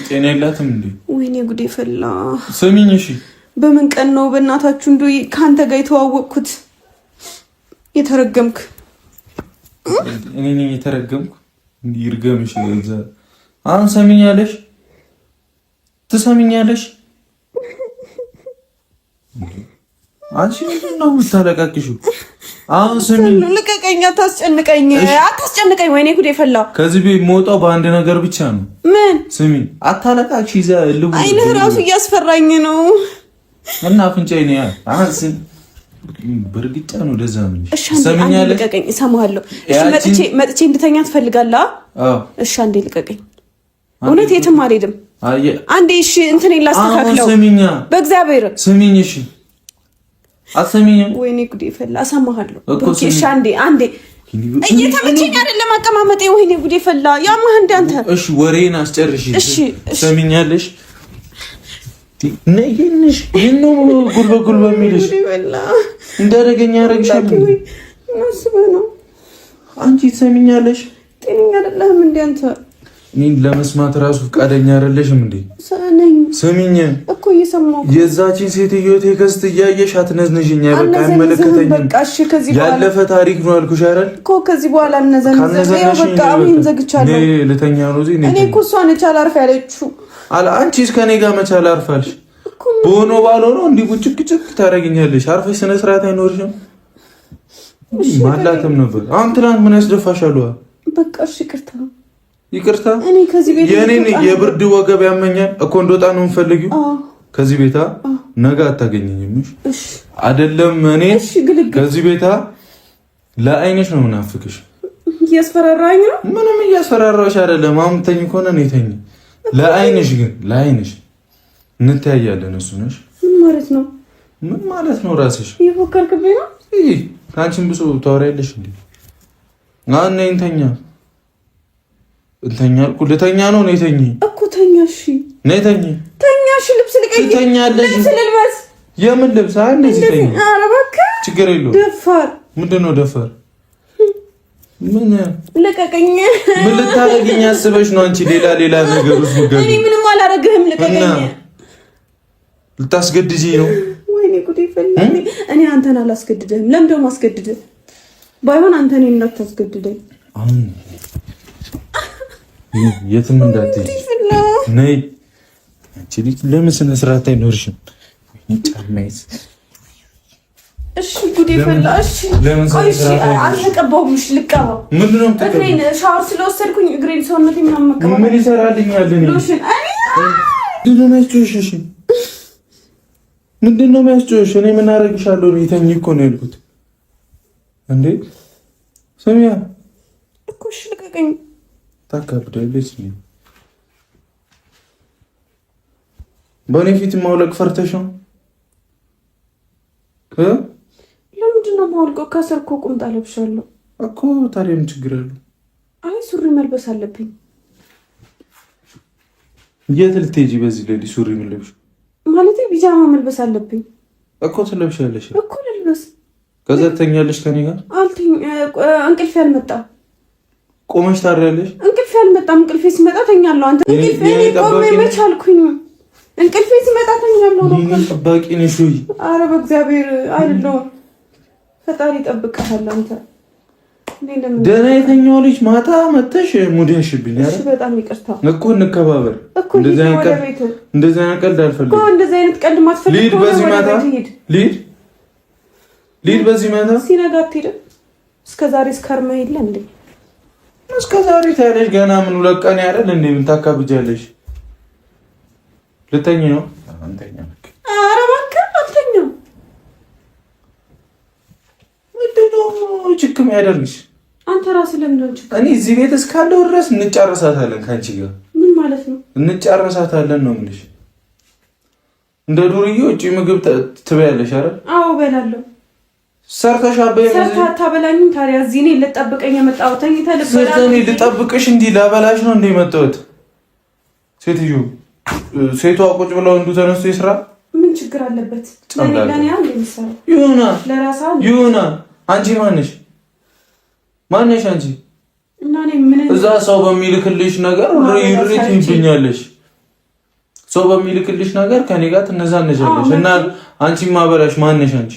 ጤና የላትም እንዴ? ወይኔ ጉዴ ፈላ። ስሚኝ እሺ። በምን ቀን ነው በእናታችሁ እንዶ ከአንተ ጋር የተዋወቅኩት? የተረገምክ እኔ ነኝ የተረገምኩ? ይርገምሽ። አሁን ሰሚኛለሽ? ትሰሚኛለሽ? አንቺ ምንድን ነው የምታለቃቅሽው? አሁን ስሚ፣ ልቀቀኝ፣ አታስጨንቀኝ። ወይኔ ጉዴ ፈላ። ከዚህ ቤት የምወጣው በአንድ ነገር ብቻ ነው። ምን? ስሚ፣ አታለቃቅሽ። አይንህ ራሱ እያስፈራኝ ነው። እና አፍንጫዬ ነው አንስ በርግጫ ነው። ደዛ ምን ሰምኛለህ? ልቀቀኝ፣ እሰማሃለሁ። እሺ፣ መጥቼ እንድተኛ ትፈልጋለህ? አዎ። እሺ፣ አንዴ ልቀቀኝ። እውነት የትም አልሄድም። አንዴ እሺ፣ እንትን ላስተካክለው። ስሚኛ፣ በእግዚአብሔር ስሚኝ። እሺ፣ አትሰሚኝም? ወይኔ ጉዴ ፈላ። እሰማሃለሁ። እሺ፣ አንዴ እየተመቸኝ አይደለም አቀማመጤ። ወይኔ ጉዴ ፈላ። ያማህ እንደ አንተ። እሺ፣ ወሬን አስጨርሽ። እሺ፣ ሰሚኛለሽ? ነይንሽ ነው ጉልበጉል በሚልሽ እንዳደረገኝ ያረግሻለሁ። ማስበህ ነው አንቺ ትሰሚኛለሽ? ጤነኛ አይደለህም እንደ አንተ። እኔን ለመስማት ራሱ ፈቃደኛ አይደለሽም እንዴ? ነኝ ስሚኝ እኮ እየሰማሁ። የዛችን ሴትዮ ቴክስት እያየሽ አትነዝንሽኝ። በቃ አይመለከተኝም። ያለፈ ታሪክ ነው አልኩሽ አይደል እኮ። ከዚህ በኋላ እነዘንዘው በቃ አሁን ዘግቻለሁ። ልተኛ ነው እዚህ። እኔ እኮ እሷ ነች አላርፍ ያለችው። አንቺስ ከኔ ጋር መቼ አላርፋልሽ? በሆነ ባልሆነው እንዲህ ቁጭቅጭቅ ታደርጊኛለሽ። አርፈሽ ስነ ስርዓት አይኖርሽም። ማላተም ነበር። አሁን ትናንት ምን ያስደፋሻል? በቃ እሺ፣ ይቅርታ። እኔ ከዚህ ቤት የኔን የብርድ ወገብ ያመኛል እኮ እንደወጣ ነው የምፈልጊው ከዚህ ቤታ። ነገ አታገኘኝም። እሺ አይደለም? እኔ ከዚህ ቤታ ለአይንሽ ነው ምናፍቅሽ። እያስፈራራኝ ነው? ምንም እያስፈራራሽ አይደለም። አሁን ተኝ ከሆነ እኔ ተኝ። ለአይንሽ ግን ለአይንሽ እንተያያለን። እሱ ነሽ። ምን ማለት ነው? ምን ማለት ነው? ራስሽ ይፎከርክብኝ ነው? ከአንቺም ብሶ ታወሪያለሽ እንዴ? አሁን ነይ እንተኛ። እንተኛ አልኩ። ልተኛ ነው። ነይ ተኝ እኮ። ተኛ። እሺ ነይ ተኝ። እሺ ልብስ ልቀይር። ትተኛለሽ። ልብስ ልልበስ። የምን ልብስ? እንደዚህ ተኝ። ኧረ እባክህ ችግር የለውም። ደፋር። ምንድን ነው ደፋር? ምን ልቀቀኝ። ምን ልታረጊኝ አስበሽ ነው አንቺ? ሌላ ነገር ውስጥ ምገብ። እኔ ምንም አላረግህም። ልቀቀኝ። ልታስገድጂ ነው? ወይኔ ጉዴ ፈላ። እኔ አንተን አላስገድድህም። ለምን ደግሞ አስገድድህ? ባይሆን አንተ እኔን እንዳታስገድደኝ። አሁን የትም እንዳትሄጂ ነይ። አንቺ ልጅ ለምን ስነ ስርዓት አይኖርሽም? ጫማዬስ? እሺ ጉዴ ፈላ። እሺ አልተቀባሁም። እሺ ልቀባው። ምንድን ነው እግሬን ሻወር ስለወሰድኩኝ እግሬን ሰውነቴ ምናምን መቀባት ምን ይሰራልኛል? ምንድን ነው የሚያስጮሽ? እኔ ምን አደርግሻለሁ? ተኝ እኮ ነው ያልኩት እንዴ። ሰሚያ እኮ እሺ ልቀቀኝ። ታካብዳለች። በእኔ ፊት ማውለቅ ፈርተሽ ነው? ለምንድን ነው የማወልቀው? ከሰርኮ ቁምጣ ለብሻለሁ እኮ። ታዲያ ምን ችግር አለው? አይ ሱሪ መልበስ አለብኝ። የት ልትሄጂ በዚህ ሌሊት ሱሪ ምን ለብሽ? ማለት ቢጃማ መልበስ አለብኝ እኮ። ትለብሻለሽ እኮ። ልልበስ። ከዛ ትተኛለሽ ከኔ ጋር? እንቅልፌ አልመጣም። ቆመሽ ታድሪያለሽ? እንቅልፌ አልመጣም። እንቅልፌ ሲመጣ ተኛለሁ። አንተ እንቅልፌ ቆሜ መች አልኩኝ? እንቅልፌ ሲመጣ ተኛለሁ ነው። ምን ጠባቂ ነሽ ወይ? ኧረ በእግዚአብሔር አይደለሁም። ፈጣሪ ይጠብቅሃል አንተ። ደህና የተኛው ልጅ ማታ መተሽ ሙድ ያሽብኛል። እሺ በጣም ይቅርታ እኮ። እንከባበር። እንደዚህ አይነት ቀልድ አልፈልግም እኮ። እንደዚህ አይነት ቀልድ ማትፈልግ ልሂድ በዚህ ማታ። ልሂድ በዚህ ማታ። ሲነጋ አትሄድም? እስከዛሬ እስከርመህ የለ እንዴ? እስከዛሬ ታያለሽ። ገና ምን ሁለት ቀን ያደል እንዴ? ምን ታካብጃለሽ? ልተኝ ነው? አንተኛ። ኧረ እባክህ አልተኛም። ምንድን ነው ችክም ያደርግሽ? አንተ ራስህ ለምን ነው ችክም? እኔ እዚህ ቤት እስካለው ድረስ እንጨርሳታለን ከአንቺ ጋር። ምን ማለት ነው? እንጨርሳታለን ነው የምልሽ። እንደ ዱርዬ ውጪ ምግብ ትበያለሽ አይደል? አዎ እበላለሁ። ሰርተሽ አበይ ሰርታ አታበላኝም? ታዲያ እዚህ እኔ ልጠብቀኝ የመጣሁት ተኝተህ ልበላ? እኔ ልጠብቅሽ እንዲህ ላበላሽ ነው እንደ የመጣሁት? ሴትዮ ሴቷ ቁጭ ብለው እንዱ ተነስቶ ይስራ። ምን ችግር አለበት? ለኔ አንዴ የሚሰራው ይሁና። ለራሳ ይሁና። አንቺ ማነሽ አንቺ? እና እኔ ምን እዛ ሰው በሚልክልሽ ነገር ሪት ይብኛለሽ። ሰው በሚልክልሽ ነገር ከኔ ጋር ትነዛነጃለሽ። እና አንቺ ማበላሽ ማነሽ አንቺ?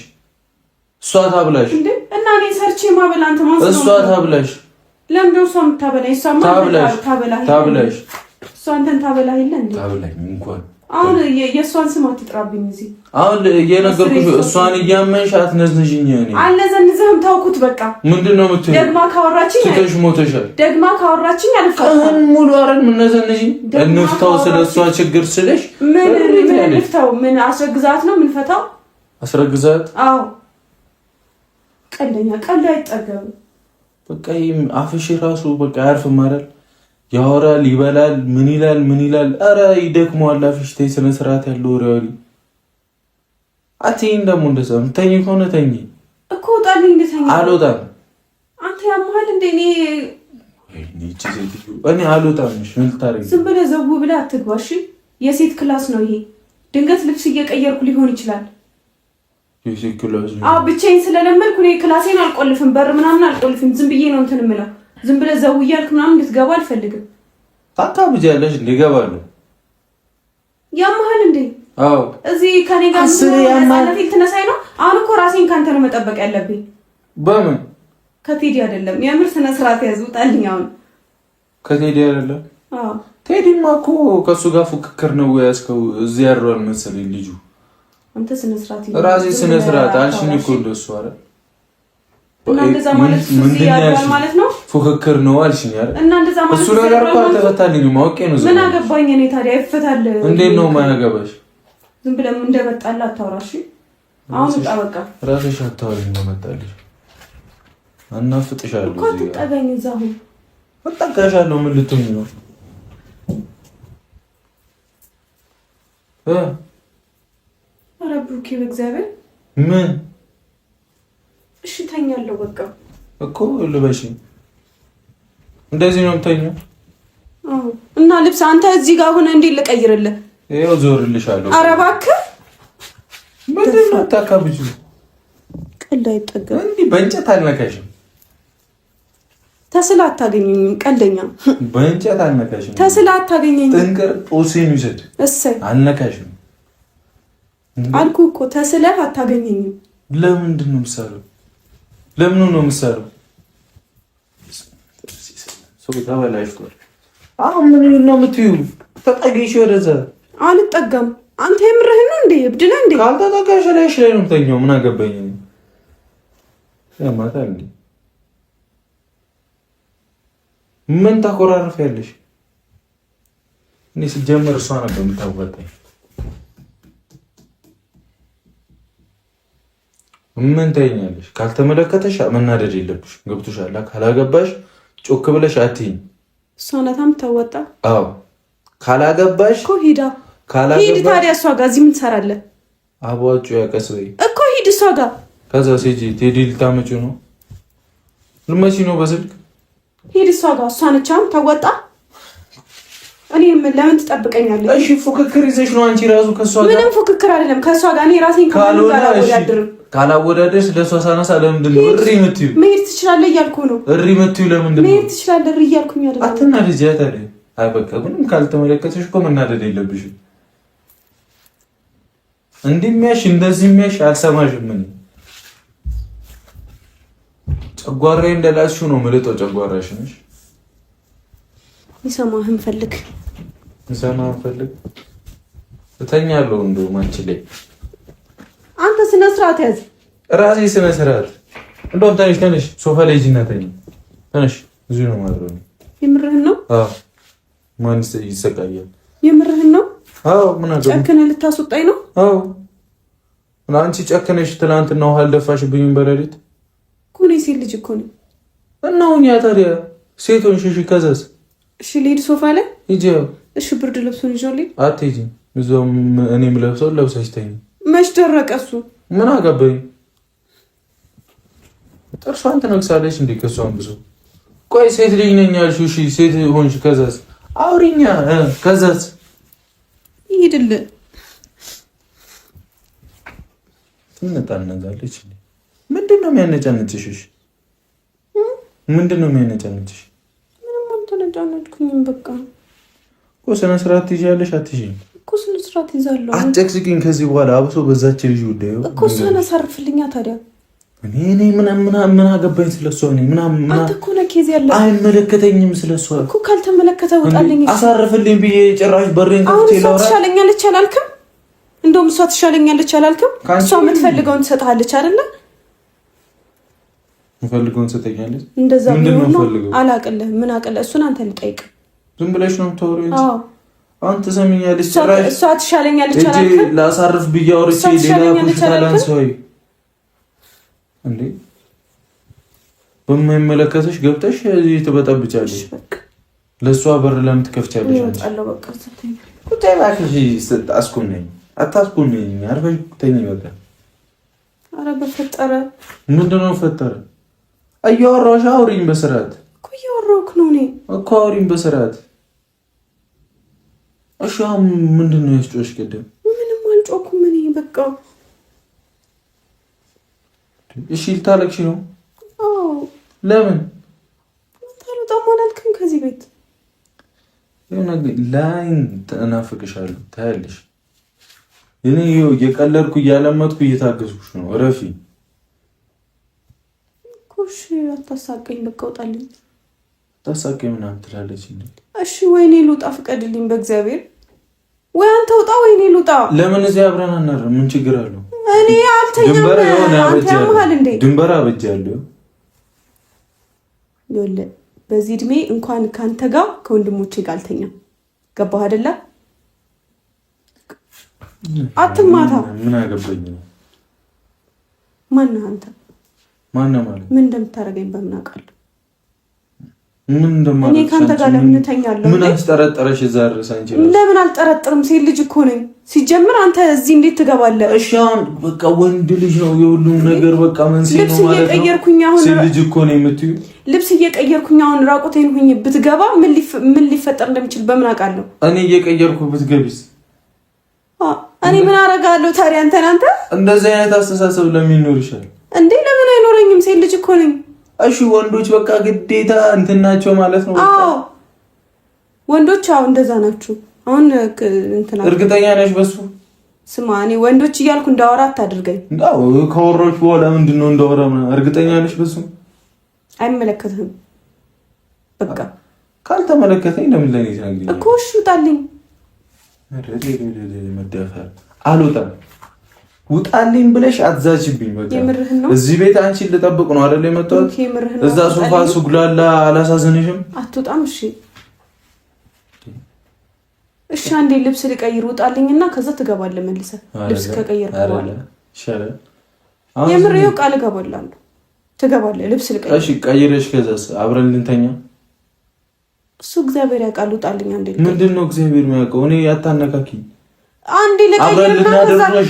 እሷ ታብላሽ እንዴ? እና እኔ ሰርቼ ማበላ አንተ ማን? እሷ ታብላሽ። ለምን ነው እሷ የምታበላኝ? እሷ ታብላሽ። እሷ አንተን ታበላ የለ እንዴ? ታብላኝ እንኳን አሁን የእሷን ስም አትጥራብኝ እዚህ። አሁን እየነገርኩሽ እሷን እያመንሽ አትነዝንሽኝ። እኔ አልነዘንዝህም፣ ተውኩት በቃ። ምንድነው የምትይው? ደግማ ካወራችኝ ትተሽ ሞተሻል። ደግማ ካወራችኝ አልፋታም። ሙሉ አረን ምን ነዘንሽኝ? እንፍታው ስለሷ ችግር ስለሽ ምን እንፍታው? ምን አስረግዛት ነው ምን ፈታው? አስረግዛት? አዎ ቀልደኛ፣ ቀልድ አይጠገብም። በቃ አፍሽ ራሱ በቃ አያርፍም አይደል? ያወራል፣ ይበላል፣ ምን ይላል። አረ ይደክመዋል አፍሽ። ተይ ስነ ስርዓት ያለው ወሬ አትይኝ። ደግሞ እንደዛ ተኝ ከሆነ ተኝ እኮ ወጣልኝ። እንደተኛ አልወጣም። አንተ ያመሃል እንደ እኔ አልወጣም። ምን ልታረጊ? ዝም ብለህ ዘው ብለህ አትግባ እሺ። የሴት ክላስ ነው ይሄ። ድንገት ልብስ እየቀየርኩ ሊሆን ይችላል። የሴት ክላስ ነው? አዎ ብቻዬን ስለለመድኩ እኔ ክላሴን አልቆልፍም፣ በር ምናምን አልቆልፍም። ዝም ብዬ ነው እንትን የምለው። ዝም ብለህ ዘው እያልክ ምናምን እንድትገባ አልፈልግም። ታካብጃለሽ። እንዲገባለሁ ያመሃል እንዴ? አዎ እዚህ ከኔ ጋር ማለት ልትነሳኝ ነው? አሁን እኮ ራሴን ካንተ ነው መጠበቅ ያለብኝ። በምን? ከቴዲ አይደለም። የምር ስነ ስርዓት ያዝ። ውጣልኝ አሁን። ከቴዲ አይደለም? አዎ ቴዲማ እኮ ከሱ ጋር ፉክክር ነው ያስከው። እዚህ ያሯል መሰለኝ ልጁ። አንተ ስነ ስርዓት ይዘህ ራሴ ስነ ስርዓት አልሽኝ እኮ እንደሱ አይደል? እና እንደዛ ማለት እዚህ ያሯል ማለት ነው። ፉክክር ነው አልሽኝ አይደል? እና እንደዛ ማለት እሱ ነገር እኮ አልተፈታልኝም። አውቄ ነው። ምን አገባኝ እኔ ታዲያ? ይፈታል። እንዴት ነው የማያገባሽ? ዝም ብለህ እንደመጣላ አታውራሽ። አሁን ውጣ በቃ። ራስሽ አታውሪኝ ነው መጣልሽ። አናፍጥሻለሁ እኮ አትጠጋኝ። እዛው እጠጋሻለሁ። ምን ልትሆኝ ነው? ኧረ ብሩኬ በእግዚአብሔር ምን? እሺ ተኛለሁ በቃ እኮ ልበሽ። እንደዚህ ነው የምተኛው? አዎ። እና ልብስ አንተ እዚህ ጋር ሆነ እንዴት ልቀይርልህ? ይኸው ዞርልሻለሁ። ኧረ እባክህ ምንድን ነው የምታካብጂው? ቀልድ አይጠገብም። እንዲህ በእንጨት አልነካሽም። ተስላ አታገኘኝም። ቀልደኛ። በእንጨት አልነካሽም። ተስላ አታገኘኝም። ጥንቅር ጦሴን ይውሰድ። እሰይ አልነካሽም አልኩህ እኮ ተስለህ አታገኘኝም። ለምንድን ነው የምትሰራው? ለምን ነው የምትሰራው? ሰው ተበላሽቷል። አሁን ምን ነው የምትይው? ተጠጊሽ ወደዛ። አልጠጋም። አንተ የምርህን ነው እንዴ? እብድ ነህ እንዴ? ካልተጠጋሽ ላይሽ ላይ ነው የምተኛው። ምን አገባኝ? ያማታል እንዴ? ምን ታኮራርፊያለሽ? እኔ ስጀምር እሷ ነበር የምታወጣኝ። ምን ታይኛለሽ? ካልተመለከተሽ መናደድ የለብሽ። ገብቶሻል? ካላገባሽ ጮክ ብለሽ አትይኝ። እሷ ናት የምታወጣ። አዎ ካላገባሽ እኮ ሂዳ ሂድ። ታዲያ እሷ ጋር እዚህ ምን ትሰራለህ? አቧጩ ያቀስበይ እኮ ሂድ እሷ ጋር። ከዛ ሴጂ ቴዲ ልታመጪው ነው? ልመጪ ነው በስልክ? ሂድ እሷ ጋር። እሷ ነች ታወጣ። እኔም ለምን ትጠብቀኛለህ? እሺ ፉክክር ይዘሽ ነው አንቺ ራሱ ከሷ ጋር? ምንም ፉክክር አይደለም ከሷ ጋር። እኔ ራሴን ካላወዳድርም ካላወዳደርሽ ለሷ ሳነሳ ለምንድን ነው እሪ የምትይው? መሄድ ትችላለህ እያልኩህ ነው። እሪ የምትይው ለምንድን ነው? መሄድ ትችላለህ እሪ እያልኩኝ አይደለም። አትናደጂ ታዲያ። አይ በቃ ምንም ካልተመለከተሽ እኮ መናደድ የለብሽም። እንደሚያሽ እንደዚህ የሚያሽ አልሰማሽም። ምን ጨጓራዬ እንደላስሽው ነው የምልጠው። ጨጓራሽ ነሽ። ይሰማህን ፈልግ። ይሰማህን ፈልግ። እተኛለሁ እንደውም አንቺ ላይ። አንተ ስነ ስርዓት ያዝ። ራሴ ስነ ስርዓት። እንደውም ተነሽ ሶፋ ላይ ሂጂና ተኝ። ተነሽ። እዚሁ ነው ማለት ነው። የምርህን ነው? አዎ። ማን ይሰቃያል? የምርህን ነው? አዎ። ምን አገባኝ? ጨክነህ ልታስወጣኝ ነው? አዎ። አንቺ ጨክነሽ ትናንትና ውሃ አልደፋሽብኝም በሌሊት እኮ። እኔ ሴት ልጅ እኮ ነኝ። እና አሁን ያ ታዲያ ሴት ሆንሽ። እሺ ከዛስ? እሺ ልሂድ ሶፋ ላይ ሂጂ። እሺ ብርድ ልብሱን ይዞልኝ አትሄጂም? እዛው እኔም ለብሰውን ለብሰሽ ተኝ። መች ደረቀ እሱ? ምን አገባኝ? ጥርሷን ትነክሳለች እንዴ ከሷን ብዙ። ቆይ ሴት ልጅ ነኝ ያልሽው፣ እሺ ሴት ሆንሽ። ከዛስ? አውሪኛ። ከዛስ? ይሄድልህ። ትነጣነዛለች። ምንድን ነው የሚያነጫንጭሽ? እሺ ምንድን ነው የሚያነጫንጭሽ? ምንም አልተነጫነጭኩኝም። በቃ እኮ ስነ ስርዓት ትይዣለሽ። አትይዥም እኮ ስነ ስርዓት ይዛለሁ። አትጨቅጭቂኝ ከዚህ በኋላ አብሶ በዛች ልጅ ጉዳይ እኮ እሷን አሳርፍልኛ ታዲያ። እኔ ምን አገባኝ ስለሷ? እኔ አንተ እኮ ነህ ኬዝ ያለ አይመለከተኝም ስለሷ እኮ። ካልተመለከተ ወጣልኝ። አሳርፍልኝ ብዬ ጭራሽ በሬን ከፍቼ ላውራ። እሷ ትሻለኛለች አላልክም? እንደውም እሷ ትሻለኛለች አላልክም? እሷ የምትፈልገውን ትሰጥሃለች አይደለ? የምፈልገውን ትሰጠኛለች። እንደዛ ቢሆን አላቅልህም። ምን አቅልህ? እሱን አንተ ልጠይቅ። ዝም ብለሽ ነው የምታወሪው እንጂ አንተ ሰምኛለች። ጭራሽ እሷ ትሻለኛለች አላልክም? ላሳርፍ ብዬ አውርቼ ሌላ ኩሽታላን ሰው እንዴ በማይመለከተሽ ገብተሽ እዚህ ትበጠብጫለሽ። ለሷ በር ለምን ትከፍቻለሽ? አንቺ በቃ ስትይ ቁጣይ ባክሽ አስኮነኝ። አታስኮነኝ። አርፈሽ ተኝ በቃ። ኧረ በፈጠረ ምንድነው ፈጠረ? እያወራሁሽ አውሪኝ በስርዓት እኮ እያወራሁህ ነው። እኔ እኮ አውሪኝ በስርዓት። እሺ ምንድነው ያስጮሽ? ቅድም ምንም አልጮኩም እኔ በቃ። እሺ ልታለቅሽ ነው? አዎ። ለምን ታልወጣም አላልክም ከዚህ ቤት? የሆነ ላይን ተናፍቅሻለሁ ታያለሽ። እኔ እየቀለድኩ እያለመጥኩ እየታገስኩሽ ነው። እረፊ እኮ። እሺ አታሳቀኝ በቃ ውጣልኝ። አታሳቀኝ ምናምን ትላለች እንዴ? እሺ ወይኔ ልውጣ ፍቀድልኝ በእግዚአብሔር። ወይ አንተ ውጣ ወይኔ ልውጣ። ለምን እዚህ አብረን አናድርም? ምን ችግር አለው? እኔ አልተኛም። ድንበር የሆነ እንዴ? ድንበር አበጃለሁ። ይኸውልህ በዚህ እድሜ እንኳን ካንተ ጋር ከወንድሞቼ ጋር አልተኛም። ገባህ አይደለ? አትማታ። ምን አገባኝ ነው? ማነህ አንተ? ማነህ ማለት ምን እንደምታደርገኝ በምን አውቃለሁ? ምን እንደማለት እኔ ካንተ ጋር ለምን ተኛለሁ? ምን አስጠረጠረሽ? እዛ ድረስ አንቺ ለምን አልጠረጥርም? ሴት ልጅ እኮ ነኝ። ሲጀምር አንተ እዚህ እንዴት ትገባለህ? እሺ አሁን በቃ ወንድ ልጅ ነው የሁሉም ነገር በቃ መንስኤ ነው ማለት ነው። ልብስ እየቀየርኩኝ አሁን ሴት ልጅ እኮ ነው የምትዩ። ልብስ እየቀየርኩኝ አሁን ራቁቴን ሁኝ ብትገባ ምን ሊፈጠር እንደሚችል በምን አውቃለሁ? እኔ እየቀየርኩ ብትገቢስ? እኔ ምን አደርጋለሁ ታዲያ? አንተ እንደዚህ አይነት አስተሳሰብ ለምን ይኖርሻል እንዴ? ለምን አይኖረኝም? ሴት ልጅ እኮ ነኝ። እሺ ወንዶች በቃ ግዴታ እንትን ናቸው ማለት ነው? አዎ ወንዶች አዎ እንደዛ ናቸው። አሁን እንትና እርግጠኛ ነሽ በሱ? ስማ እኔ ወንዶች እያልኩ እንዳወራ አታድርገኝ። አዎ ከወሮች በኋላ ምንድነው እንዳወራ? እርግጠኛ ነሽ በሱ? አይመለከትህም። በቃ ካልተመለከተኝ ለምን ለኔ ትነግሪኝ እኮ? እሺ ውጣልኝ። መደፈር አልወጣም። ውጣልኝ ብለሽ አትዛችብኝ። በቃ እዚህ ቤት አንቺን ልጠብቅ ነው አይደል የመጣሁት? እዛ ሶፋ ሱግላላ አላሳዝንሽም? አትወጣም? እሺ እሺ አንዴ ልብስ ልቀይር ውጣልኝና ከዛ ትገባለህ መልሰህ። ልብስ ከቀየርክ በኋላ ይሻላል። የምር ይኸው ቃል እገባላለሁ። ትገባለህ ልብስ ልቀይር። እሺ ቀይረሽ ከዛስ አብረን ልንተኛ? እሱ እግዚአብሔር ያውቃል። ውጣልኝ አንዴ። ምንድነው እግዚአብሔር የሚያውቀው? እኔ አታነካኪኝ። አንዴ ልቀይር አብረን ልናድር ነው።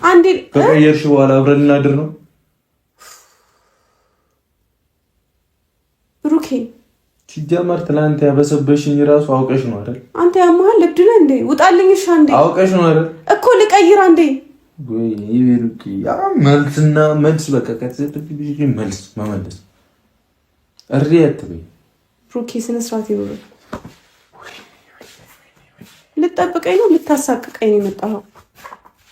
አንዴ ከቀየርሽ በኋላ አብረን ልናድር ነው። ብሩኬ ሲጀመር ትላንት ያበሰበሽኝ ራሱ አውቀሽ ነው አይደል? አንተ ያመሃል ልብድ ነህ እንዴ? ውጣልኝ። እሺ አንዴ አውቀሽ ነው አይደል? እኮ ልቀይር አንዴ። ወይ ይብሩኪ ያ መልስና መልስ በቃ ከተሰጠሽ መልስ መመለስ እሪያት በይ ብሩኬ ስነ ስርዓት ይኖር። ልጠብቀኝ ነው ልታሳቅቀኝ ነው የመጣኸው?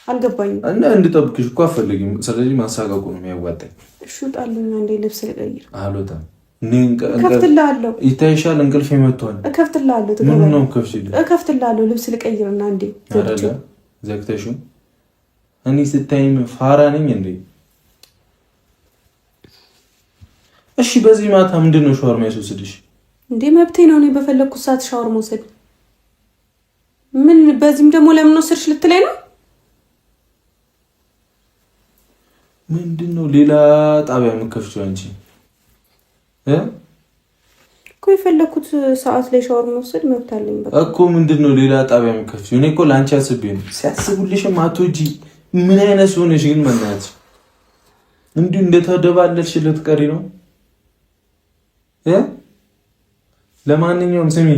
አልገባኝም። እና እንድጠብቅሽ እኮ አፈልግም። ስለዚህ ማሳቀቁ ነው የሚያዋጣኝ። እሺ ውጣልኝ አንዴ ልብስ ልቀይር። አልወጣም። እከፍትልሃለሁ። ይታይሻል፣ እንቅልፍ መጥቷል። እከፍትልሃለሁ። ምን ነው ከፍሽልኝ? እከፍትልሃለሁ። ልብስ ልቀይርና አንዴ ዘግተሽው። እኔ ስታይም ፋራ ነኝ እንዴ? እሺ በዚህ ማታ ምንድን ነው ሻወር የሚያስወስድሽ እንዴ? መብቴ ነው። እኔ በፈለግኩት ሰዓት ሻወር መውሰድ። ምን በዚህም ደግሞ ለምን ወሰድሽ ልትለኝ ነው? ምንድን ነው ሌላ ጣቢያ የምከፍቺው አንቺ? እኮ የፈለኩት ሰዓት ላይ ሻወር መውሰድ መብት አለኝ እኮ። ምንድን ነው ሌላ ጣቢያ የምከፍቺው? እኔ እኮ ለአንቺ አስቤ ነው። ሲያስቡልሽም አትወጂ። ምን አይነት ሆነሽ ግን መናት እንዲሁ እንደተደባለልሽ ልትቀሪ ነው? ለማንኛውም ስሚ፣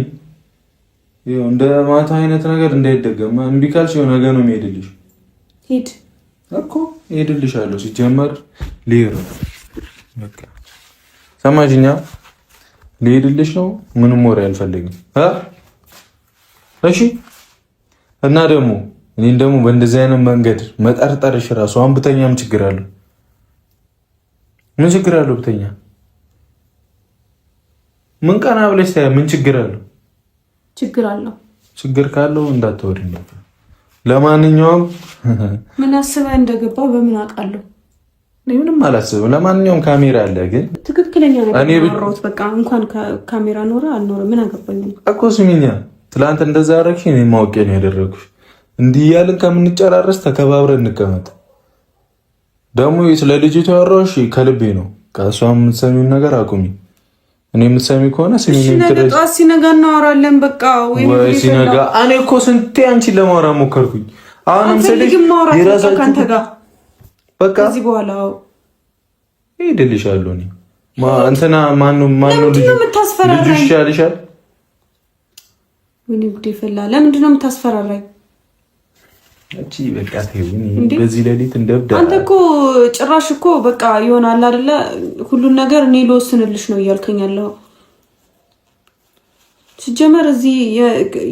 እንደ ማታ አይነት ነገር እንዳይደገም። እምቢ ካልሽ ነገ ነው የሚሄድልሽ። ሂድ እኮ እሄድልሻለሁ። ሲጀመር ልሄድ ነው በቃ። ሰማሽኛ? ልሄድልሽ ነው። ምንም ወሬ አልፈልግም። እሺ። እና ደግሞ እኔን ደግሞ በእንደዚህ አይነት መንገድ መጠርጠርሽ ራሱ አሁን ብተኛም ችግር አለው። ምን ችግር አለው ብተኛ? ምን ቀና ብለሽ ታያ? ምን ችግር አለው? ችግር አለው። ችግር ካለው እንዳትወሪ ነበር። ለማንኛውም ምን አስበህ እንደገባ በምን አውቃለሁ? ምንም አላስብም። ለማንኛውም ካሜራ አለ፣ ግን ትክክለኛ ነገር ነው። በቃ እንኳን ካሜራ ኖረ አልኖረ ምን አገባኝ እኮ። ስሚኛ፣ ትላንት እንደዛ አደረግሽ፣ እኔ ማውቄ ነው ያደረግኩሽ። እንዲህ እያልን ከምንጨራረስ ተከባብረን እንቀመጥ። ደግሞ ስለ ልጅቷ ያወራሁሽ ከልቤ ነው። ከእሷ የምትሰሚውን ነገር አቁሚ። እኔ የምትሰሚ ከሆነ ሲነጋ እናወራለን። በቃ ወይ ሲነጋ። እኔ እኮ ስንቴ አንቺን ለማውራት ሞከርኩኝ። አሁንም ከአንተ ጋር በቃ ከዚህ በኋላ ሄድልሻለሁ። እኔ እንትና ማነው ልጁ ይሻልሻል። ወይኔ ጉዴ ፈላ። ለምንድን ነው የምታስፈራራኝ? እቺ በቃ በዚህ ሌሊት እንደብዳ። አንተ እኮ ጭራሽ እኮ በቃ ይሆናል አይደለ? ሁሉን ነገር እኔ ልወስንልሽ ነው እያልከኝ ያለው። ሲጀመር እዚህ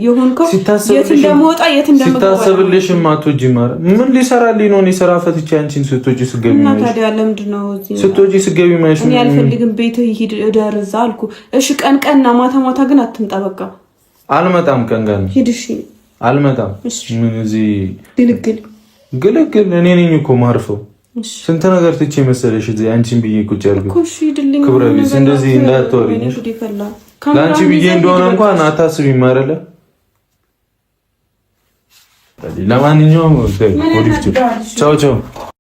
የሆንከው የት እንደምወጣ የት እንደምገባ ሲታሰብልሽም አትወጂ ማለት ምን ሊሰራልኝ ነው? እኔ ስራ ፈትቼ አንቺን ስትወጪ ስገቢ እና ታዲያ ለምንድን ነው እዚህ ስትወጪ ስገቢ ማለት ነው? እኔ አልፈልግም። ቤት ሂድ እደር እዛ አልኩ። እሺ ቀን ቀንና ማታ ማታ ግን አትምጣ። በቃ አልመጣም። ቀን ቀን ሂድ። እሺ አልመጣም። ምን እዚህ ግልግል እኔ ነኝ እኮ ማርፈው። ስንት ነገር ትቼ መሰለሽ እዚህ አንቺን ብዬ ቁጭ ያልኩት እኮ። እሺ ሂድልኝ። ክብረ ቢስ እንደዚህ እንዳትወሪኝ። ለአንቺ ብዬ እንደሆነ እንኳን አታስቢም አይደለ? ለማንኛውም ቻው ቻው።